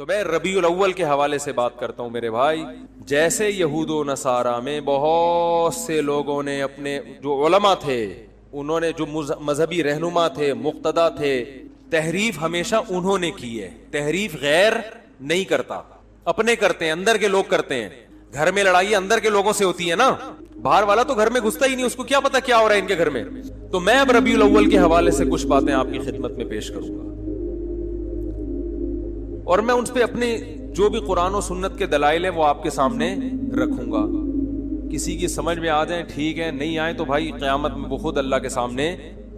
تو میں ربیع الاول کے حوالے سے بات کرتا ہوں میرے بھائی. جیسے یہود و نصارہ میں بہت سے لوگوں نے اپنے جو علماء تھے, انہوں نے جو مذہبی رہنما تھے, مقتدا تھے, تحریف ہمیشہ انہوں نے کی ہے. تحریف غیر نہیں کرتا, اپنے کرتے ہیں, اندر کے لوگ کرتے ہیں. گھر میں لڑائی اندر کے لوگوں سے ہوتی ہے نا, باہر والا تو گھر میں گھستا ہی نہیں, اس کو کیا پتا کیا ہو رہا ہے ان کے گھر میں. تو میں اب ربیع الاول کے حوالے سے کچھ باتیں آپ کی خدمت میں پیش کروں گا, اور میں ان پہ اپنے جو بھی قرآن و سنت کے دلائل ہیں وہ آپ کے سامنے رکھوں گا. کسی کی سمجھ میں آ جائیں ٹھیک ہے, نہیں آئے تو بھائی قیامت میں وہ خود اللہ کے سامنے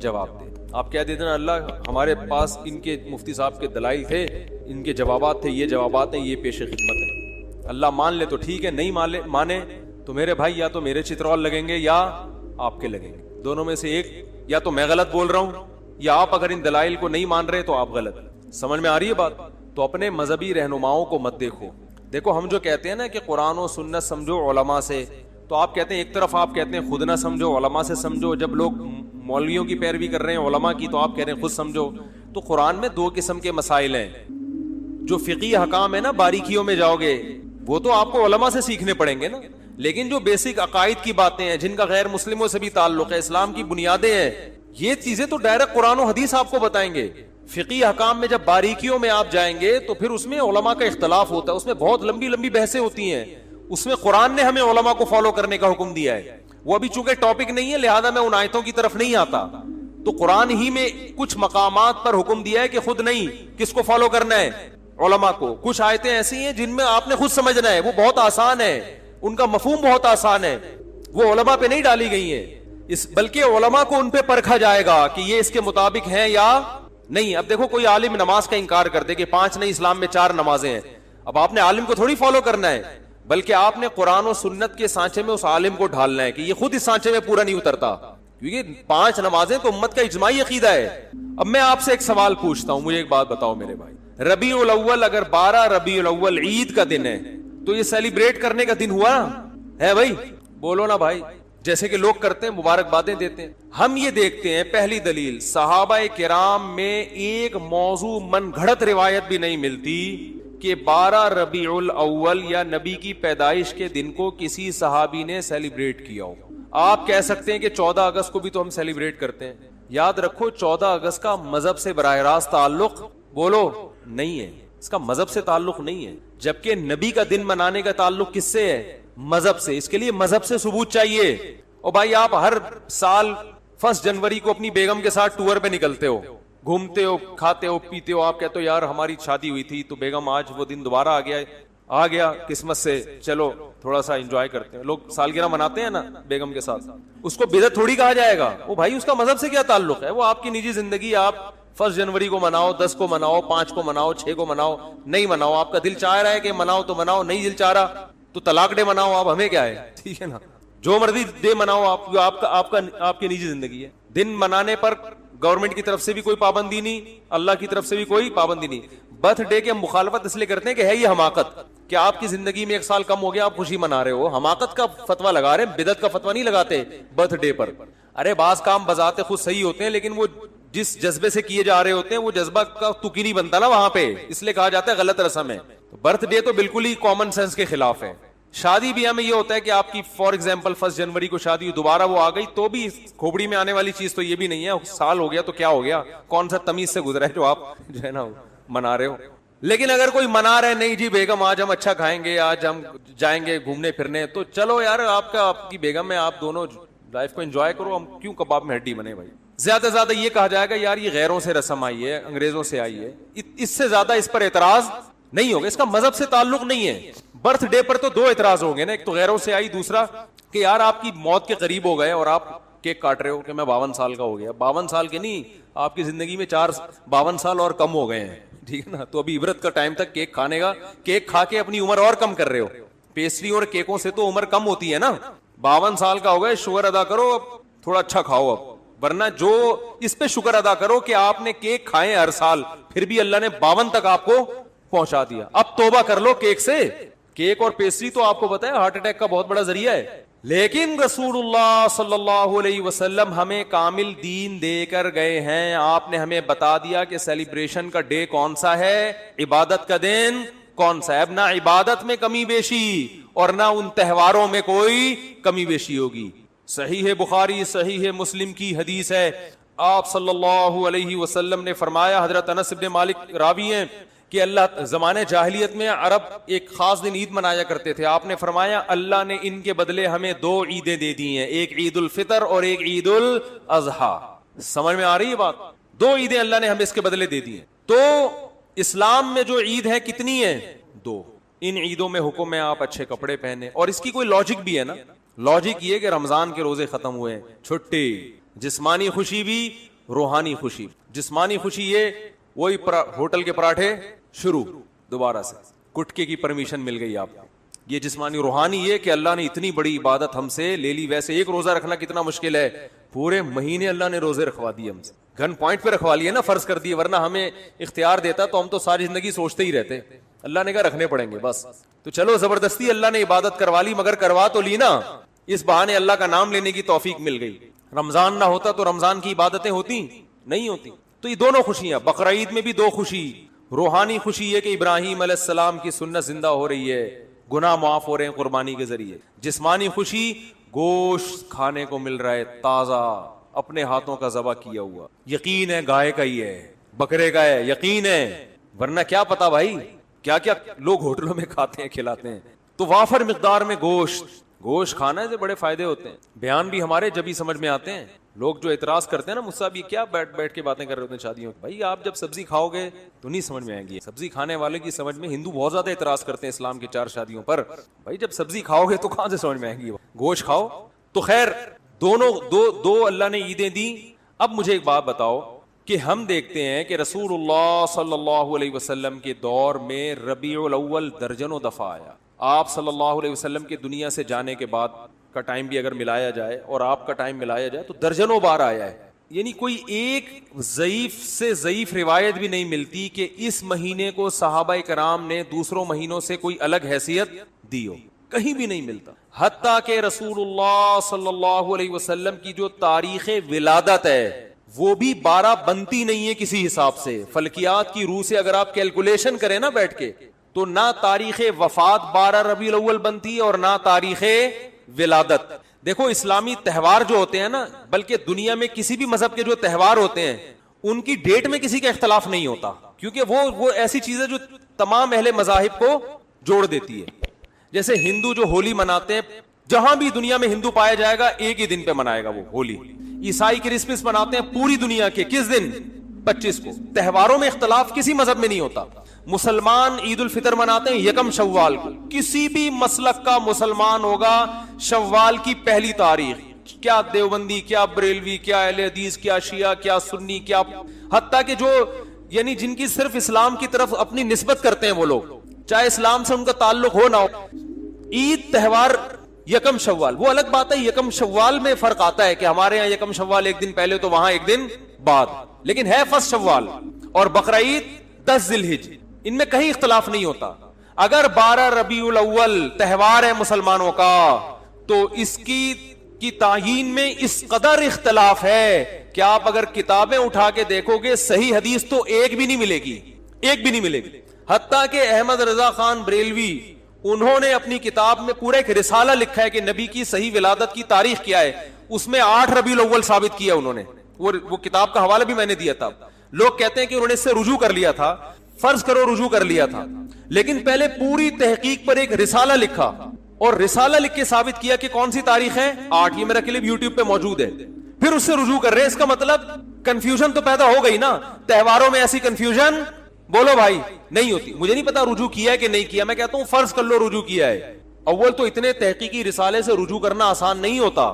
جواب دے. آپ کہہ دیتے نا اللہ ہمارے پاس ان کے مفتی صاحب کے دلائل تھے, ان کے جوابات تھے, یہ جوابات ہیں, یہ پیش خدمت ہے. اللہ مان لے تو ٹھیک ہے, نہیں مانے تو میرے بھائی یا تو میرے چترول لگیں گے یا آپ کے لگیں گے, دونوں میں سے ایک. یا تو میں غلط بول رہا ہوں, یا آپ اگر ان دلائل کو نہیں مان رہے تو آپ غلط. سمجھ میں آ رہی ہے بات؟ تو اپنے مذہبی رہنماؤں کو مت دیکھو. دیکھو ہم جو کہتے ہیں نا کہ قرآن و سنت سمجھو علماء سے, تو آپ کہتے ہیں ایک طرف آپ کہتے ہیں خود نہ سمجھو, علماء سے سمجھو. جب لوگ مولویوں کی پیروی کر رہے ہیں علماء کی, تو آپ کہہ رہے ہیں خود سمجھو. تو قرآن میں دو قسم کے مسائل ہیں. جو فقہی احکام ہے نا, باریکیوں میں جاؤ گے وہ تو آپ کو علماء سے سیکھنے پڑیں گے نا, لیکن جو بیسک عقائد کی باتیں ہیں جن کا غیر مسلموں سے بھی تعلق ہے, اسلام کی بنیادیں ہیں, یہ چیزیں تو ڈائریکٹ قرآن و حدیث آپ کو بتائیں گے. فقہی احکام میں جب باریکیوں میں آپ جائیں گے تو پھر اس میں علماء کا اختلاف ہوتا ہے, اس میں بہت لمبی لمبی بحثیں ہوتی ہیں. اس میں قرآن نے ہمیں علماء کو فالو کرنے کا حکم دیا ہے. وہ ابھی چونکہ ٹاپک نہیں ہے لہذا میں ان آیتوں کی طرف نہیں آتا. تو قرآن ہی میں کچھ مقامات پر حکم دیا ہے کہ خود نہیں, کس کو فالو کرنا ہے, علماء کو. کچھ آیتیں ایسی ہیں جن میں آپ نے خود سمجھنا ہے, وہ بہت آسان ہے, ان کا مفہوم بہت آسان ہے, وہ علماء پہ نہیں ڈالی گئی ہیں, بلکہ علماء کو ان پہ پرکھا جائے گا کہ یہ اس کے مطابق ہیں یا نہیں. اب دیکھو کوئی عالم نماز کا انکار کر دے کہ 5 نہیں اسلام میں 4 نمازیں ہیں, اب آپ نے عالم کو تھوڑی فالو کرنا ہے, بلکہ آپ نے قرآن و سنت کے سانچے میں اس عالم کو ڈھالنا ہے کہ یہ خود اس سانچے میں پورا نہیں اترتا, کیونکہ 5 نمازیں تو امت کا اجماعی عقیدہ ہے. اب میں آپ سے ایک سوال پوچھتا ہوں, مجھے ایک بات بتاؤ میرے بھائی, ربیع الاول اگر 12 ربیع الاول عید کا دن ہے تو یہ سیلیبریٹ کرنے کا دن ہوا ہے بھائی؟ بولو نا بھائی. جیسے کہ لوگ کرتے ہیں, مبارکبادیں دیتے ہیں. ہم یہ دیکھتے ہیں پہلی دلیل, صحابہ کرام میں ایک موضوع من گھڑت روایت بھی نہیں ملتی کہ 12 ربیع الاول یا نبی کی پیدائش کے دن کو کسی صحابی نے سیلیبریٹ کیا ہو. آپ کہہ سکتے ہیں کہ 14 اگست کو بھی تو ہم سیلیبریٹ کرتے ہیں. یاد رکھو 14 اگست کا مذہب سے براہ راست تعلق بولو نہیں ہے, اس کا مذہب سے تعلق نہیں ہے, جبکہ نبی کا دن منانے کا تعلق کس سے ہے؟ مذہب سے. اس کے لیے مذہب سے ثبوت چاہیے. اور بھائی آپ ہر سال 1 جنوری کو اپنی بیگم کے ساتھ ٹور پہ نکلتے ہو, گھومتے ہو, کھاتے ہو, پیتے ہو, آپ کہتے ہو یار ہماری شادی ہوئی تھی تو بیگم آج وہ دن دوبارہ آ گیا قسمت سے, چلو تھوڑا سا انجوائے کرتے ہیں. لوگ سالگرہ مناتے ہیں نا بیگم کے ساتھ, اس کو بدعت تھوڑی کہا جائے گا. وہ بھائی اس کا مذہب سے کیا تعلق ہے؟ وہ آپ کی نجی زندگی, آپ 1 جنوری کو مناؤ, 10 کو مناؤ, 5 کو مناؤ, 6 کو مناؤ, نہیں مناؤ, آپ کا دل چاہ رہا ہے کہ مناؤ تو مناؤ, نہیں دل چاہ رہا تو طلاق ڈے مناؤ. آپ ہمیں کیا ہے, ٹھیک ہے نا, جو مرضی ڈے مناؤ, آپ کی نجی زندگی ہے. دن منانے پر گورنمنٹ کی طرف سے بھی کوئی پابندی نہیں, اللہ کی طرف سے بھی کوئی پابندی نہیں. برتھ ڈے کے مخالفت اس لیے کرتے ہیں کہ ہے یہ حماقت, کہ آپ کی زندگی میں 1 سال کم ہو گیا, آپ خوشی منا رہے ہو, حماقت کا فتویٰ لگا رہے ہیں, بدعت کا فتویٰ نہیں لگاتے برتھ ڈے پر. ارے بعض کام بذات خود صحیح ہوتے ہیں, لیکن وہ جس جذبے سے کیے جا رہے ہوتے ہیں وہ جذبہ کا تکی نہیں بنتا نا وہاں پہ, اس لیے کہا جاتا ہے غلط رسم ہے. برتھ ڈے تو بالکل ہی کامن سینس کے خلاف ہے. شادی بیاہ میں یہ ہوتا ہے کہ آپ کی فار ایگزامپل 1 جنوری کو شادی دوبارہ وہ آ گئی تو بھی کھوپڑی میں آنے والی چیز تو یہ بھی نہیں ہے, سال ہو گیا تو کیا ہو گیا, کون سا تمیز سے گزرا ہے جو آپ جو ہے نا منا رہے ہو. لیکن اگر کوئی منا رہے نہیں جی بیگم آج ہم اچھا کھائیں گے, آج ہم جائیں گے گھومنے پھرنے, تو چلو یار آپ کی بیگم ہے, آپ دونوں لائف کو انجوائے کرو, ہم کیوں کباب میں ہڈی بنے بھائی. زیادہ سے زیادہ یہ کہا جائے گا یار یہ غیروں سے رسم آئی ہے, انگریزوں سے آئی ہے, اس سے زیادہ اس پر اعتراض نہیں ہوگا, اس کا مذہب سے تعلق نہیں ہے. برتھ ڈے پر تو 2 اعتراض ہوں گے نا, ایک تو غیروں سے آئی, دوسرا کہ یار آپ کی موت کے قریب ہو گئے اور آپ کیک کاٹ رہے ہو کہ میں 52 سال کا ہو گیا. 52 سال کے نہیں, آپ کی زندگی میں 52 سال اور کم ہو گئے ہیں, ٹھیک ہے نا. تو ابھی عبرت کا ٹائم تک کیک کھانے کا, کیک کھا کے اپنی عمر اور کم کر رہے ہو. پیسٹری اور کیکوں سے تو عمر کم ہوتی ہے نا. 52 سال کا ہو گئے, شکر ادا کرو, اب تھوڑا اچھا کھاؤ اب, ورنہ جو اس پہ شکر ادا کرو کہ آپ نے کیک کھائے ہر سال, پھر بھی اللہ نے 52 تک آپ کو پہنچا دیا. اب توبہ کر لو کیک سے. کیک اور پیسٹری تو آپ کو پتا ہے ہارٹ اٹیک کا بہت بڑا ذریعہ ہے. لیکن رسول اللہ صلی اللہ علیہ وسلم ہمیں کامل دین دے کر گئے ہیں. آپ نے ہمیں بتا دیا کہ سیلیبریشن کا ڈے کون سا ہے, عبادت کا دن کون سا ہے. اب نہ عبادت میں کمی بیشی اور نہ ان تہواروں میں کوئی کمی بیشی ہوگی. صحیح بخاری صحیح مسلم کی حدیث ہے, آپ صلی اللہ علیہ وسلم نے فرمایا, حضرت انس بن مالک راوی ہیں, کہ اللہ زمانے جاہلیت میں عرب ایک خاص دن عید منایا کرتے تھے. آپ نے فرمایا اللہ نے ان کے بدلے ہمیں 2 عیدیں دے دی ہیں, ایک عید الفطر اور ایک عید الاضحیٰ. سمجھ میں آ رہی ہے بات؟ 2 عیدیں اللہ نے ہمیں اس کے بدلے دے دی ہیں. تو اسلام میں جو عید ہے کتنی ہے؟ 2. ان عیدوں میں حکم ہے آپ اچھے کپڑے پہنے, اور اس کی کوئی لاجک بھی ہے نا. لاجک یہ کہ رمضان کے روزے ختم ہوئے, چھٹی, جسمانی خوشی بھی روحانی خوشی. جسمانی خوشی یہ وہی ہوٹل کے پراٹھے شروع دوبارہ سے, گٹکے کی پرمیشن مل گئی آپ کو, یہ جسمانی. روحانی یہ کہ اللہ نے اتنی بڑی عبادت ہم سے لے لی. ویسے ایک روزہ رکھنا کتنا مشکل ہے, پورے مہینے اللہ نے روزے رکھوا دیے ہم سے, گن پوائنٹ پہ رکھوا لیے نا, فرض کر دیے. ورنہ ہمیں اختیار دیتا تو ہم تو ساری زندگی سوچتے ہی رہتے. اللہ نے کہا رکھنے پڑیں گے بس. تو چلو زبردستی اللہ نے عبادت کروا لی, مگر کروا تو لی نا, اس بہانے اللہ کا نام لینے کی توفیق مل گئی. رمضان نہ ہوتا تو رمضان کی عبادتیں ہوتی نہیں ہوتی. تو یہ دونوں خوشیاں, بقرعید میں بھی 2 خوشی. روحانی خوشی یہ کہ ابراہیم علیہ السلام کی سنت زندہ ہو رہی ہے, گناہ معاف ہو رہے ہیں قربانی کے ذریعے. جسمانی خوشی گوشت کھانے کو مل رہا ہے تازہ, اپنے ہاتھوں کا ذبح کیا ہوا. یقین ہے گائے کا ہی ہے, بکرے کا ہے, یقین ہے. ورنہ کیا پتا بھائی کیا کیا لوگ ہوٹلوں میں کھاتے ہیں کھلاتے ہیں. تو وافر مقدار میں گوشت کھانا سے بڑے فائدے ہوتے ہیں. بیان بھی ہمارے جبھی سمجھ میں آتے ہیں. لوگ جو اعتراض کرتے ہیں نا مجھ سے, یہ کیا بیٹھ کے باتیں کر رہے ہوتے ہیں شادیوں. بھائی آپ جب سبزی کھاؤ گے تو نہیں سمجھ میں آئے گی. سبزی کھانے والے کی سمجھ میں, ہندو بہت زیادہ اعتراض کرتے ہیں اسلام کی 4 شادیوں پر. بھائی جب سبزی کھاؤ گے تو کہاں سے سمجھ میں آئے گی, گوشت کھاؤ. تو خیر دونوں دو اللہ نے عیدیں دی. اب مجھے ایک بات بتاؤ کہ ہم دیکھتے ہیں کہ رسول اللہ صلی اللہ علیہ وسلم کے دور میں ربیع الاول درجنوں دفعہ آیا. آپ صلی اللہ علیہ وسلم کے دنیا سے جانے کے بعد کا ٹائم بھی اگر ملایا جائے اور آپ کا ٹائم ملایا جائے تو درجنوں بار آیا ہے. یعنی کوئی ایک ضعیف سے ضعیف روایت بھی نہیں ملتی کہ اس مہینے کو صحابہ کرام نے دوسروں مہینوں سے کوئی الگ حیثیت دی ہو, کہیں بھی نہیں ملتا. حتیٰ کہ رسول اللہ صلی اللہ علیہ وسلم کی جو تاریخ ولادت ہے وہ بھی 12 بنتی نہیں ہے کسی حساب سے. فلکیات کی روح سے اگر آپ کیلکولیشن کریں نا بیٹھ کے, تو نہ تاریخ وفات 12 ربیع الاول بنتی ہے اور نہ تاریخ ولادت. دیکھو اسلامی تہوار جو ہوتے ہیں نا, بلکہ دنیا میں کسی بھی مذہب کے جو تہوار ہوتے ہیں ان کی ڈیٹ میں کسی کا اختلاف نہیں ہوتا, کیونکہ وہ ایسی چیز ہے جو تمام اہل مذاہب کو جوڑ دیتی ہے. جیسے ہندو جو ہولی مناتے ہیں, جہاں بھی دنیا میں ہندو پایا جائے گا ایک ہی دن پہ منائے گا وہ ہولی. عیسائی کرسمس مناتے ہیں پوری دنیا کے کس دن, 25 کو. تہواروں میں اختلاف کسی مذہب میں نہیں ہوتا. مسلمان عید الفطر مناتے ہیں 1 شوال کو. کسی بھی مسلک کا مسلمان ہوگا شوال کی پہلی تاریخ, کیا دیوبندی, کیا بریلوی, کیا اہل حدیث, کیا شیعہ, کیا سنی, کیا حتیٰ کہ جو یعنی جن کی صرف اسلام کی طرف اپنی نسبت کرتے ہیں وہ لوگ, چاہے اسلام سے ان کا تعلق ہو نہ ہو, عید تہوار 1 شوال. وہ الگ بات ہے 1 شوال میں فرق آتا ہے کہ ہمارے یہاں 1 شوال ایک دن پہلے تو وہاں ایک دن بعد, لیکن ہے 1 شوال. اور بقرعید 10 ذی الحجہ, ان میں کہیں اختلاف نہیں ہوتا. اگر 12 ربیع الاول تہوار ہے مسلمانوں کا تو اس کی تعیین میں اس قدر اختلاف ہے کہ آپ اگر کتابیں اٹھا کے دیکھو گے صحیح حدیث تو ایک بھی نہیں ملے گی, ایک بھی نہیں ملے گی. حتیٰ کہ احمد رضا خان بریلوی انہوں نے اپنی کتاب میں پورا ایک رسالہ لکھا ہے کہ نبی کی صحیح ولادت کی تاریخ کیا ہے, اس میں 8 ربیع الاول ثابت کیا انہوں نے. وہ کتاب کا حوالہ بھی میں نے دیا تھا. لوگ کہتے ہیں کہ انہوں نے اس سے رجوع کر لیا تھا, فرض کرو رجوع کر لیا تھا, لیکن پہلے پوری تحقیق پر ایک رسالہ لکھا اور رسالہ لکھ کے ثابت کیا کہ کون سی تاریخ ہے 8. یہ میرا کلپ یوٹیوب پہ موجود ہے. پھر اس سے رجوع کر رہے ہیں. اس کا مطلب کنفیوژن تو پیدا ہو گئی نا. تہواروں میں ایسی کنفیوژن بولو بھائی نہیں ہوتی. مجھے نہیں پتا رجوع کیا ہے کہ نہیں کیا, میں کہتا ہوں فرض کر لو رجوع کیا ہے. اول تو اتنے تحقیقی رسالے سے رجوع کرنا آسان نہیں ہوتا.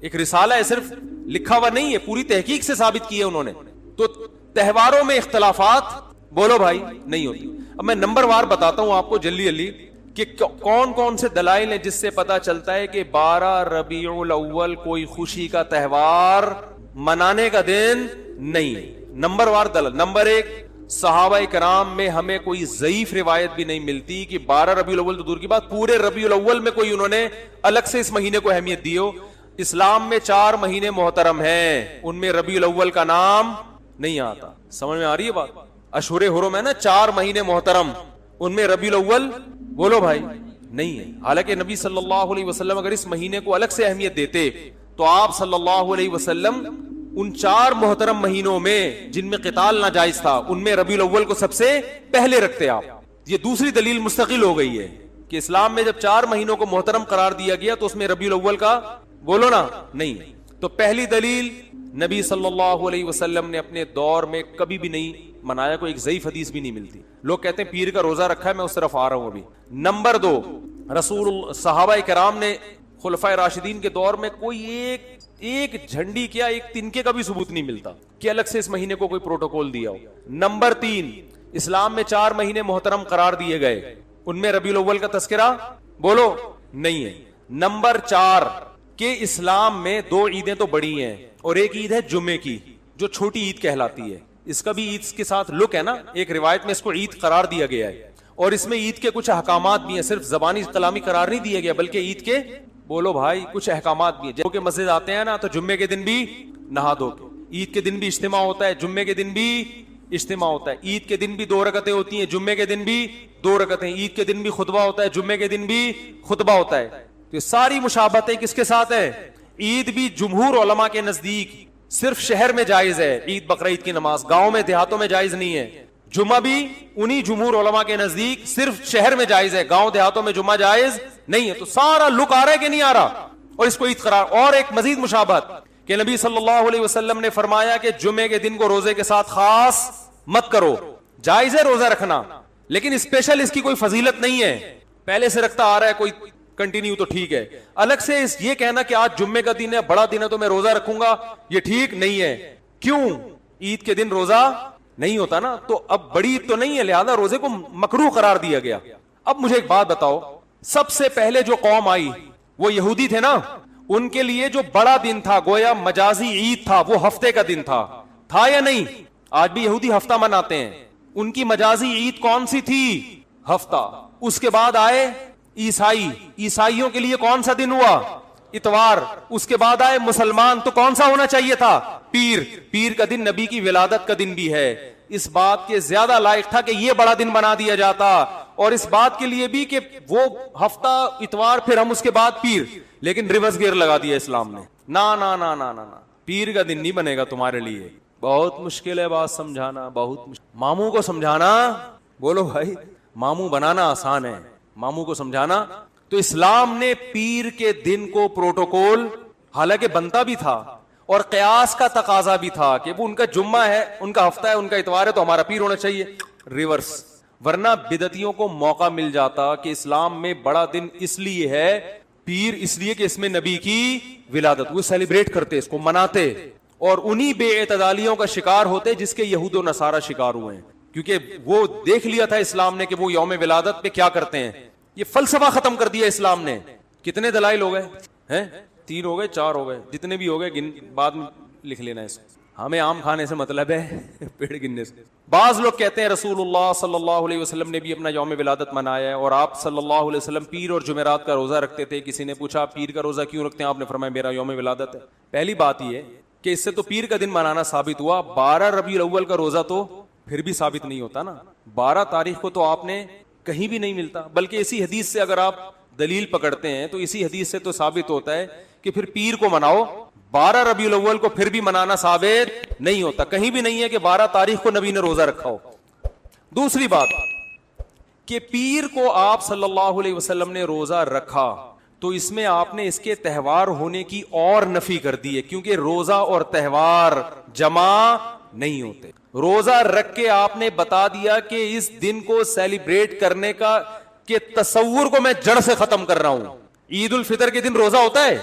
ایک رسالہ ہے, صرف لکھا ہوا نہیں ہے, پوری تحقیق سے ثابت کی ہے انہوں نے. تو تہواروں میں اختلافات بولو بھائی نہیں ہوتی. اب میں نمبر وار بتاتا ہوں آپ کو جلدی کہ کون کون سے دلائل ہیں جس سے پتا چلتا ہے کہ 12 ربیع الاول کوئی خوشی کا تہوار منانے کا دن نہیں. نمبر وار دلائل. نمبر 1, صحابہ کرام میں ہمیں کوئی ضعیف روایت بھی نہیں ملتی کہ 12 ربیع الاول تو دور کی بات، پورے ربیع الاول میں کوئی انہوں نے الگ سے اس مہینے کو اہمیت دی ہو. اسلام میں 4 مہینے محترم ہیں، ان میں ربیع الاول کا نام نہیں آتا. سمجھ میں آ رہی ہے بات؟ اشہر حرم ہے نا 4 مہینے محترم، ان میں ربیع الاول بولو بھائی نہیں ہے. حالانکہ نبی صلی اللہ علیہ وسلم اگر اس مہینے کو الگ سے اہمیت دیتے تو آپ صلی اللہ علیہ وسلم ان 4 محترم مہینوں میں جن میں قتال ناجائز تھا ان میں ربیع الاول کو سب سے پہلے رکھتے آپ. یہ دوسری دلیل مستقل ہو گئی ہے کہ اسلام میں جب 4 مہینوں کو محترم قرار دیا گیا تو اس میں ربیع الاول کا بولو نا نہیں. تو پہلی دلیل نبی صلی اللہ علیہ وسلم نے اپنے دور میں کبھی بھی نہیں منایا، کوئی ایک ضعیف حدیث بھی نہیں ملتی. لوگ کہتے ہیں پیر کا روزہ رکھا ہے، میں اس طرف آ رہا ہوں ابھی. نمبر 2، رسول صحابہ کرام نے خلفائے راشدین کے دور میں کوئی ایک جھنڈی کیا ایک تنکے کا بھی ثبوت نہیں ملتا کہ الگ سے اس مہینے کو کوئی پروٹوکول دیا ہو. نمبر 3، اسلام میں 4 مہینے محترم قرار دیے گئے، ان میں ربیع الاول کا تذکرہ بولو نہیں ہے. نمبر 4 کہ اسلام میں 2 عیدیں تو بڑی ہیں اور ایک عید ہے جمعے کی جو چھوٹی عید کہلاتی ہے. اس کا بھی عید کے ساتھ لک ہے نا، ایک روایت میں اس کو عید قرار دیا گیا ہے اور اس میں عید کے کچھ احکامات بھی ہیں، صرف زبانی کلامی قرار نہیں دیا گیا بلکہ عید کے بولو بھائی کچھ احکامات بھی ہیں. جو کہ مسجد آتے ہیں نا تو جمعے کے دن بھی نہا دو، عید کے دن بھی اجتماع ہوتا ہے، جمعے کے دن بھی اجتماع ہوتا ہے، عید کے دن بھی 2 رکعتیں ہوتی ہیں، جمعے کے دن بھی 2 رکعتیں، عید کے دن بھی خطبہ ہوتا ہے، جمعے کے دن بھی خطبہ ہوتا ہے. تو ساری مشابہتیں کس کے ساتھ ہیں؟ عید بھی جمہور علماء کے نزدیک صرف شہر میں جائز ہے، عید بقرعید کی نماز گاؤں میں دیہاتوں میں جائز نہیں ہے. جمعہ بھی انہی جمہور علماء کے نزدیک صرف شہر میں جائز ہے، گاؤں دیہاتوں میں جمعہ جائز نہیں ہے. تو سارا لک آ رہا ہے کہ نہیں آ رہا؟ اور اس کو عید قرار. اور ایک مزید مشابہت کہ نبی صلی اللہ علیہ وسلم نے فرمایا کہ جمعے کے دن کو روزے کے ساتھ خاص مت کرو. جائز ہے روزہ رکھنا لیکن اسپیشل اس کی کوئی فضیلت نہیں ہے، پہلے سے رکھتا آ رہا ہے کوئی کنٹینیو تو ٹھیک ہے. الگ سے یہ کہنا کہ آج جمعے کا دن ہے بڑا دن ہے تو میں روزہ رکھوں گا یہ ٹھیک نہیں ہے. کیوں؟ عید کے دن روزہ نہیں ہوتا نا، تو اب بڑی عید تو نہیں ہے لہذا روزے کو مکروہ قرار دیا گیا. اب مجھے ایک بات بتاؤ، سب سے پہلے جو قوم آئی وہ یہودی تھے نا، ان کے لیے جو بڑا دن تھا گویا مجازی عید تھا، وہ ہفتے کا دن تھا یا نہیں؟ آج بھی یہودی ہفتہ مناتے ہیں، ان کی مجازی عید کون سی تھی؟ ہفتہ. اس کے بعد آئے عیسائیوں کے لیے کون سا دن ہوا؟ اتوار. اس کے بعد آئے مسلمان، تو کون سا ہونا چاہیے تھا؟ پیر کا دن نبی کی ولادت کا دن بھی ہے، اس بات کے زیادہ لائق تھا کہ یہ بڑا دن بنا دیا جاتا، اور اس بات کے لیے بھی کہ وہ ہفتہ اتوار پھر ہم اس کے بعد پیر. لیکن ریورس گیئر لگا دیا اسلام نے، نا پیر کا دن نہیں بنے گا تمہارے لیے. بہت مشکل ہے بات سمجھانا، بہت مشکل. ماموں کو سمجھانا بولو بھائی، ماموں بنانا آسان ہے، ماموں کو سمجھانا. تو اسلام نے پیر کے دن کو پروٹوکول حالانکہ بنتا بھی تھا اور قیاس کا تقاضا بھی تھا کہ وہ ان کا جمعہ ہے، ان کا ہفتہ ہے، ان کا اتوار ہے تو ہمارا پیر ہونا چاہیے، ریورس. ورنہ بدعتیوں کو موقع مل جاتا کہ اسلام میں بڑا دن اس لیے ہے پیر، اس لیے کہ اس میں نبی کی ولادت، وہ سیلیبریٹ کرتے، اس کو مناتے، اور انہی بے اعتدالیوں کا شکار ہوتے جس کے یہود و نصارہ شکار ہوئے ہیں. کیونکہ وہ دیکھ لیا تھا اسلام نے کہ وہ یوم ولادت پہ کیا کرتے ہیں. یہ فلسفہ ختم کر دیا اسلام نے. کتنے دلائل ہو گئے ہیں؟ 3 ہو گئے، 4 ہو گئے، جتنے بھی ہو گئے بعد میں لکھ لینا. اس ہمیں آم کھانے سے مطلب ہے پیڑ گننے سے. بعض لوگ کہتے ہیں رسول اللہ صلی اللہ علیہ وسلم نے بھی اپنا یوم ولادت منایا ہے اور آپ صلی اللہ علیہ وسلم پیر اور جمعرات کا روزہ رکھتے تھے. کسی نے پوچھا پیر کا روزہ کیوں رکھتے ہیں؟ آپ نے فرمایا میرا یوم ولادت ہے. پہلی بات یہ کہ اس سے تو پیر کا دن منانا ثابت ہوا، 12 ربیع الاول کا روزہ تو پھر بھی ثابت نہیں ہوتا نا. 12 تاریخ کو تو آپ نے کہیں بھی نہیں ملتا، بلکہ اسی حدیث سے اگر آپ دلیل پکڑتے ہیں تو اسی حدیث سے تو ثابت ہوتا ہے کہ پھر پیر کو مناؤ. 12 ربیع الاول کو پھر بھی منانا ثابت نہیں ہوتا، کہیں بھی نہیں ہے کہ 12 تاریخ کو نبی نے روزہ رکھا ہو. دوسری بات کہ پیر کو آپ صلی اللہ علیہ وسلم نے روزہ رکھا تو اس میں آپ نے اس کے تہوار ہونے کی اور نفی کر دی ہے، کیونکہ روزہ اور تہوار جمع نہیں ہوتے. روزہ رکھ کے آپ نے بتا دیا کہ اس دن کو سیلیبریٹ کرنے کا کہ تصور کو میں جڑ سے ختم کر رہا ہوں. عید الفطر کے دن روزہ ہوتا ہے.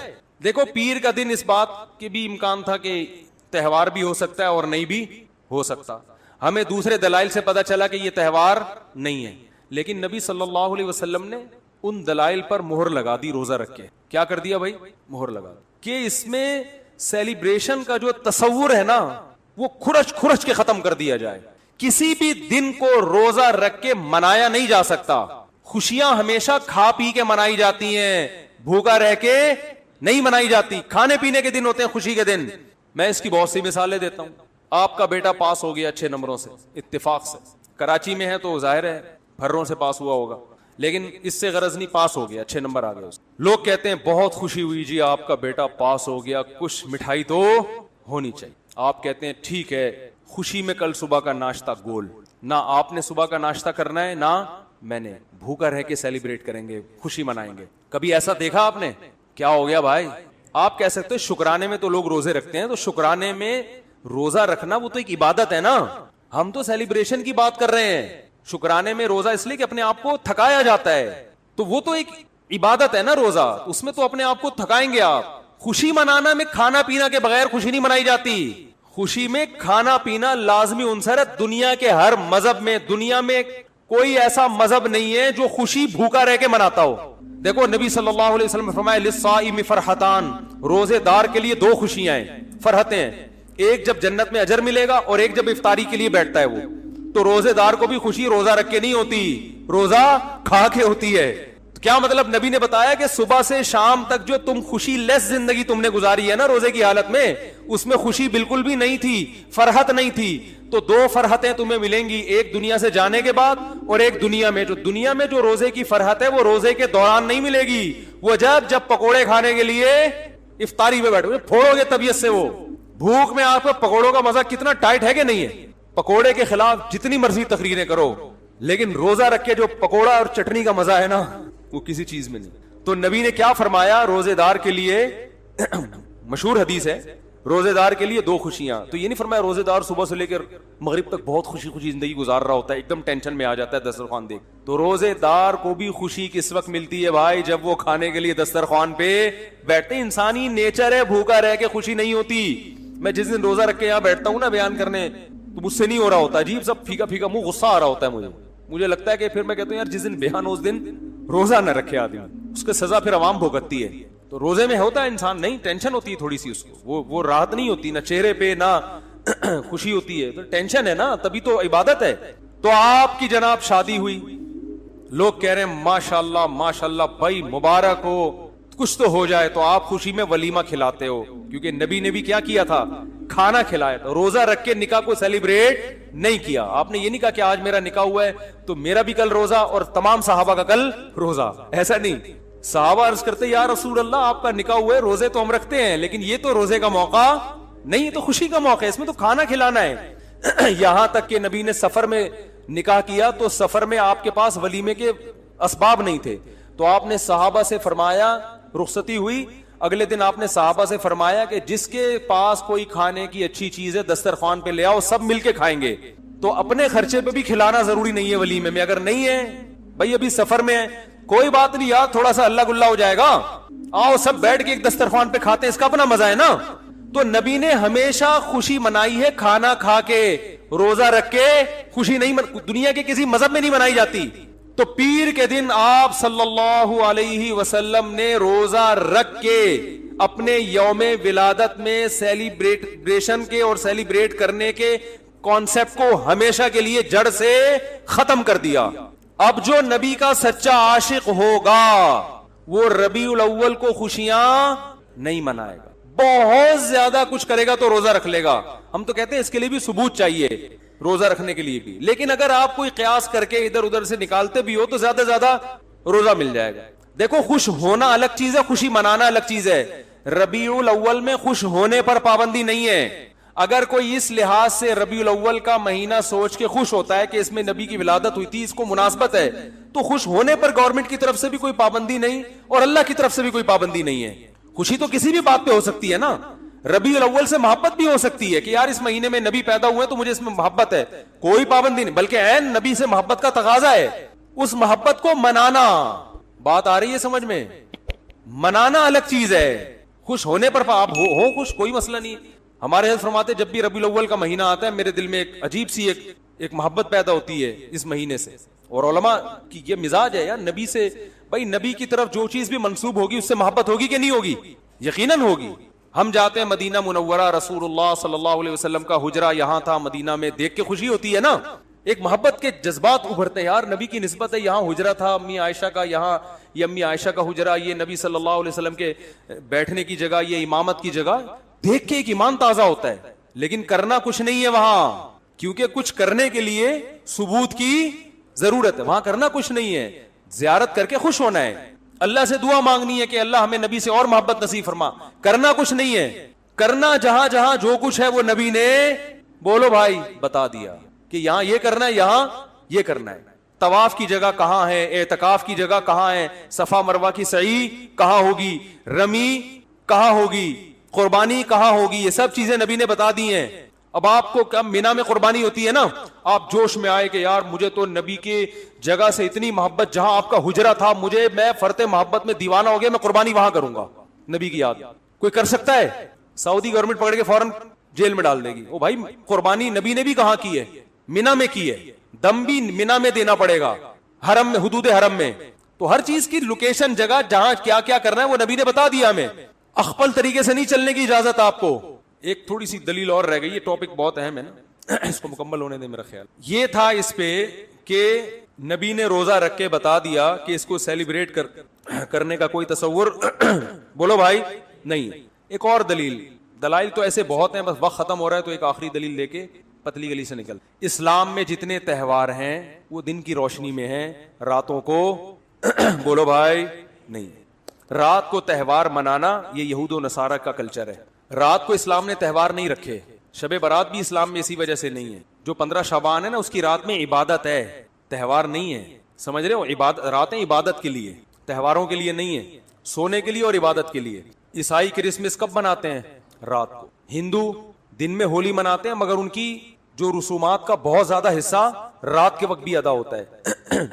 دیکھو پیر کا دن اس بات کے بھی امکان تھا کہ تہوار بھی ہو سکتا ہے اور نہیں بھی ہو سکتا. ہمیں دوسرے دلائل سے پتا چلا کہ یہ تہوار نہیں ہے، لیکن نبی صلی اللہ علیہ وسلم نے ان دلائل پر مہر لگا دی روزہ رکھ کے. کیا کر دیا بھائی؟ مہر لگا کہ اس میں سیلیبریشن کا جو تصور ہے نا وہ کھرچ کے ختم کر دیا جائے کسی بھی دن کو روزہ رکھ کے منایا نہیں جا سکتا. خوشیاں ہمیشہ کھا پی کے منائی جاتی ہیں, بھوکا رہ کے نہیں منائی جاتی. کھانے پینے کے دن ہوتے ہیں خوشی کے دن. میں اس کی بہت سی مثالیں دیتا ہوں. آپ کا بیٹا پاس ہو گیا اچھے نمبروں سے, اتفاق سے, کراچی میں ہے تو ظاہر ہے پھروں سے پاس ہوا ہوگا, لیکن اس سے غرض نہیں, پاس ہو گیا, اچھے نمبر آ گئے. لوگ کہتے ہیں بہت خوشی ہوئی جی آپ کا بیٹا پاس ہو گیا, کچھ مٹھائی تو ہونی چاہیے. آپ کہتے ہیں ٹھیک ہے, خوشی میں کل صبح کا ناشتہ گول, نہ آپ نے صبح کا ناشتہ کرنا ہے نہ میں نے, بھوکا رہ کے سیلیبریٹ کریں گے, خوشی منائیں گے. کبھی ایسا دیکھا آپ نے؟ کیا ہو گیا بھائی؟ آپ کہہ سکتے شکرانے میں تو لوگ روزے رکھتے ہیں, تو شکرانے میں روزہ رکھنا وہ تو ایک عبادت ہے نا. ہم تو سیلیبریشن کی بات کر رہے ہیں. شکرانے میں روزہ اس لیے کہ اپنے آپ کو تھکایا جاتا ہے, تو وہ تو ایک عبادت ہے نا روزہ, اس میں تو اپنے آپ کو تھکائیں گے آپ. خوشی منانا میں کھانا پینا کے بغیر خوشی نہیں منائی جاتی. خوشی میں کھانا پینا لازمی عنصر ہے. دنیا کے ہر مذہب میں, دنیا میں کوئی ایسا مذہب نہیں ہے جو خوشی بھوکا رہ کے مناتا ہو. دیکھو نبی صلی اللہ علیہ وسلم نے فرمایا للصائم فرحتان, روزے دار کے لیے دو خوشیاں ہیں, فرحتیں ہیں. ایک جب جنت میں اجر ملے گا, اور ایک جب افطاری کے لیے بیٹھتا ہے وہ. تو روزے دار کو بھی خوشی روزہ رکھ کے نہیں ہوتی, روزہ کھا کے ہوتی ہے. کیا مطلب؟ نبی نے بتایا کہ صبح سے شام تک جو تم خوشی لیس زندگی تم نے گزاری ہے نا روزے کی حالت میں, اس میں خوشی بالکل بھی نہیں تھی, فرحت نہیں تھی. تو دو فرحتیں تمہیں ملیں گی, ایک دنیا سے جانے کے بعد اور ایک دنیا میں. جو دنیا میں جو روزے کی فرحت ہے وہ روزے کے دوران نہیں ملے گی, وہ جب پکوڑے کھانے کے لیے افطاری میں بیٹھو پھوڑو گے طبیعت سے. وہ بھوک میں آپ کو پکوڑوں کا مزہ کتنا ٹائٹ ہے کہ نہیں ہے. پکوڑے کے خلاف جتنی مرضی تقریریں کرو, لیکن روزہ رکھ کے جو پکوڑا اور چٹنی کا مزہ ہے نا, وہ کسی چیز میں نہیں. تو نبی نے کیا فرمایا روزے دار کے لیے؟ مشہور حدیث ہے, روزے دار کے لیے دو خوشیاں. تو یہ نہیں فرمایا روزے دار صبح سے لے کر مغرب تک بہت خوشی خوشی زندگی گزار رہا ہوتا ہے, ایک دم ٹینشن میں آ جاتا ہے دسترخوان دیکھ. تو روزے دار کو بھی خوشی کس وقت ملتی ہے بھائی؟ جب وہ کھانے کے لیے دسترخوان پہ بیٹھتے. انسانی نیچر ہے, بھوکا رہ کے خوشی نہیں ہوتی. میں جس دن روزہ رکھ کے یہاں بیٹھتا ہوں نا بیان کرنے, تو مجھ سے نہیں ہو رہا ہوتا, عجیب سب پھیکا پھیکا منہ, غصہ آ رہا ہوتا ہے مجھے لگتا ہے کہ پھر میں کہتا ہوں یار جس دن بیان اس دن روزہ نہ رکھے آدمی, اس کے سزا پھر عوام بھگتتی ہے. تو روزے میں ہوتا ہے انسان نہیں, ٹینشن ہوتی ہے تھوڑی سی اس کو, وہ راحت نہیں ہوتی, نہ چہرے پہ نہ خوشی ہوتی ہے, تو ٹینشن ہے نا, تبھی تو عبادت ہے. تو آپ کی جناب شادی ہوئی, لوگ کہہ رہے ہیں ماشاءاللہ ماشاءاللہ بھائی مبارک ہو, کچھ تو ہو جائے. تو آپ خوشی میں ولیمہ کھلاتے ہو, کیونکہ نبی نے بھی کیا کیا تھا؟ کھانا کھلایا تھا. روزہ رکھ کے نکاح کو سیلیبریٹ نہیں کیا. آپ نے یہ نہیں کہا کہ آج میرا نکاح ہوا ہے تو میرا بھی کل روزہ اور تمام صحابہ کا کل روزہ, ایسا نہیں. صحابہ عرض کرتے یا رسول اللہ آپ کا نکاح ہوا ہے, روزے تو ہم رکھتے ہیں لیکن یہ تو روزے کا موقع نہیں, تو خوشی کا موقع ہے, اس میں تو کھانا کھلانا ہے. یہاں تک کہ نبی نے سفر میں نکاح کیا تو سفر میں آپ کے پاس ولیمے کے اسباب نہیں تھے, تو آپ نے صحابہ سے فرمایا, رخصتی ہوئی, اگلے دن آپ نے صحابہ سے فرمایا کہ جس کے پاس کوئی کھانے کی اچھی چیز ہے دسترخوان پہ لے آؤ, سب مل کے کھائیں گے. تو اپنے خرچے پہ بھی کھلانا ضروری نہیں ہے ولیمے میں. اگر نہیں ہے بھائی ابھی سفر میں ہے, کوئی بات نہیں یار, تھوڑا سا اللہ گلا ہو جائے گا, آؤ سب بیٹھ کے ایک دسترخوان پہ کھاتے ہیں, اس کا اپنا مزہ ہے نا. تو نبی نے ہمیشہ خوشی منائی ہے کھانا کھا کے, روزہ رکھ کے خوشی نہیں دنیا کے کسی مذہب میں نہیں منائی جاتی. تو پیر کے دن آپ صلی اللہ علیہ وسلم نے روزہ رکھ کے اپنے یوم ولادت میں سیلیبریشن کے اور سیلیبریٹ کرنے کے کانسیپٹ کو ہمیشہ کے لیے جڑ سے ختم کر دیا. اب جو نبی کا سچا عاشق ہوگا وہ ربیع الاول کو خوشیاں نہیں منائے گا, بہت زیادہ کچھ کرے گا تو روزہ رکھ لے گا. ہم تو کہتے ہیں اس کے لیے بھی ثبوت چاہیے, روزہ رکھنے کے لیے بھی, لیکن اگر آپ کوئی قیاس کر کے ادھر ادھر سے نکالتے بھی ہو تو زیادہ زیادہ روزہ مل جائے گا. دیکھو خوش ہونا الگ چیز ہے, خوشی منانا الگ چیز ہے. ربیع الاول میں خوش ہونے پر پابندی نہیں ہے. اگر کوئی اس لحاظ سے ربیع الاول کا مہینہ سوچ کے خوش ہوتا ہے کہ اس میں نبی کی ولادت ہوئی تھی, اس کو مناسبت ہے, تو خوش ہونے پر گورنمنٹ کی طرف سے بھی کوئی پابندی نہیں اور اللہ کی طرف سے بھی کوئی پابندی نہیں ہے. خوشی تو کسی بھی بات پہ ہو سکتی ہے نا. ربیع الاول سے محبت بھی ہو سکتی ہے کہ یار اس مہینے میں نبی پیدا ہوئے تو مجھے اس میں محبت ہے, کوئی پابندی نہیں, بلکہ عین نبی سے محبت کا تقاضا ہے, اس محبت کو منانا. بات آ رہی ہے سمجھ میں؟ منانا الگ چیز ہے, خوش ہونے پر آپ ہو خوش, کوئی مسئلہ نہیں. ہمارے حضرت فرماتے جب بھی ربیع الاول کا مہینہ آتا ہے میرے دل میں ایک عجیب سی ایک محبت پیدا ہوتی ہے اس مہینے سے. اور علماء کی یہ مزاج ہے یار, نبی سے بھائی نبی کی طرف جو چیز بھی منسوب ہوگی اس سے محبت ہوگی کہ نہیں ہوگی؟ یقیناً ہوگی. ہم جاتے ہیں مدینہ منورہ، رسول اللہ صلی اللہ علیہ وسلم کا حجرہ یہاں تھا مدینہ میں، دیکھ کے خوشی ہوتی ہے نا، ایک محبت کے جذبات ابھرتے ہیں، یار نبی کی نسبت ہے، یہاں حجرہ تھا امی عائشہ کا، یہاں یہ امی عائشہ کا حجرہ، یہ نبی صلی اللہ علیہ وسلم کے بیٹھنے کی جگہ، یہ امامت کی جگہ، دیکھ کے ایک ایمان تازہ ہوتا ہے. لیکن کرنا کچھ نہیں ہے وہاں، کیونکہ کچھ کرنے کے لیے ثبوت کی ضرورت ہے. وہاں کرنا کچھ نہیں ہے، زیارت کر کے خوش ہونا ہے، اللہ سے دعا مانگنی ہے کہ اللہ ہمیں نبی سے اور محبت نصیب فرما. کرنا کچھ نہیں ہے، کرنا جہاں جہاں جو کچھ ہے وہ نبی نے بولو بھائی بتا دیا کہ یہاں یہ کرنا ہے، یہاں یہ کرنا ہے. طواف کی جگہ کہاں ہے، اعتکاف کی جگہ کہاں ہے، صفا مروہ کی سعی کہاں ہوگی، رمی کہاں ہوگی، قربانی کہاں ہوگی، یہ سب چیزیں نبی نے بتا دی ہیں. اب آپ کو کب مینا میں قربانی ہوتی ہے نا، آپ جوش میں آئے کہ یار مجھے تو نبی کے جگہ سے اتنی محبت، جہاں آپ کا حجرہ تھا، میں فرط محبت میں دیوانہ ہو گیا، میں قربانی وہاں کروں گا. نبی کی یاد کوئی کر سکتا ہے؟ سعودی گورنمنٹ پکڑ کے فوراً جیل میں ڈال دے گی. او بھائی قربانی نبی نے بھی کہاں کی ہے؟ مینا میں کی ہے. دم بھی مینا میں دینا پڑے گا، حرم میں، حدود حرم میں. تو ہر چیز کی لوکیشن، جگہ جہاں کیا کیا کرنا ہے وہ نبی نے بتا دیا ہمیں. اخپل طریقے سے نہیں چلنے کی اجازت آپ کو. ایک تھوڑی سی دلیل اور رہ گئی، یہ ٹاپک بہت اہم ہے نا، اس کو مکمل ہونے دیں. میرا خیال یہ تھا اس پہ کہ نبی نے روزہ رکھ کے بتا دیا کہ اس کو سیلیبریٹ کرنے کا کوئی تصور بولو بھائی نہیں. ایک اور دلائل تو ایسے بہت ہیں، بس وقت ختم ہو رہا ہے تو ایک آخری دلیل لے کے پتلی گلی سے نکل. اسلام میں جتنے تہوار ہیں وہ دن کی روشنی میں ہیں، راتوں کو بولو بھائی نہیں. رات کو تہوار منانا یہ یہود و نصارہ کا کلچر ہے. رات کو اسلام نے تہوار نہیں رکھے. شب برات بھی اسلام میں اسی وجہ سے نہیں ہے. جو 15 شعبان ہے نا، اس کی رات میں عبادت ہے، تہوار نہیں ہے. سمجھ رہے ہو؟ راتیں عبادت کے لیے، تہواروں کے لیے نہیں ہے، سونے کے لیے اور عبادت کے لیے. عیسائی کرسمس کب مناتے ہیں؟ رات کو. ہندو دن میں ہولی مناتے ہیں، مگر ان کی جو رسومات کا بہت زیادہ حصہ رات کے وقت بھی ادا ہوتا ہے.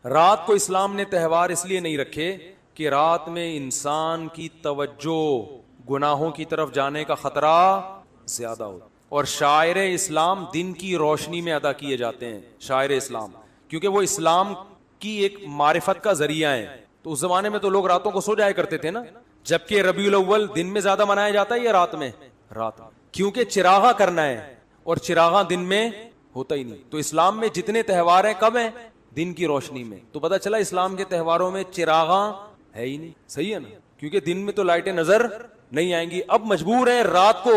رات کو اسلام نے تہوار اس لیے نہیں رکھے کہ رات میں انسان کی توجہ گناہوں کی طرف جانے کا خطرہ زیادہ ہوتا. اور شاعر اسلام دن کی روشنی میں ادا کیے جاتے ہیں، شاعر اسلام، کیونکہ وہ اسلام کی ایک معرفت کا ذریعہ ہے. تو اس زمانے میں تو لوگ راتوں کو سو جایا کرتے تھے نا، جبکہ ربیع الاول دن میں زیادہ منایا جاتا ہے یا رات میں؟ رات، کیونکہ چراغاں کرنا ہے اور چراغاں دن میں ہوتا ہی نہیں. تو اسلام میں جتنے تہوار ہیں کب ہیں؟ دن کی روشنی میں. تو پتہ چلا اسلام کے تہواروں میں چراغاں ہے ہی نہیں. صحیح ہے نا؟ کیونکہ دن میں تو لائٹیں نظر نہیں آئیں گی. اب مجبور ہیں رات کو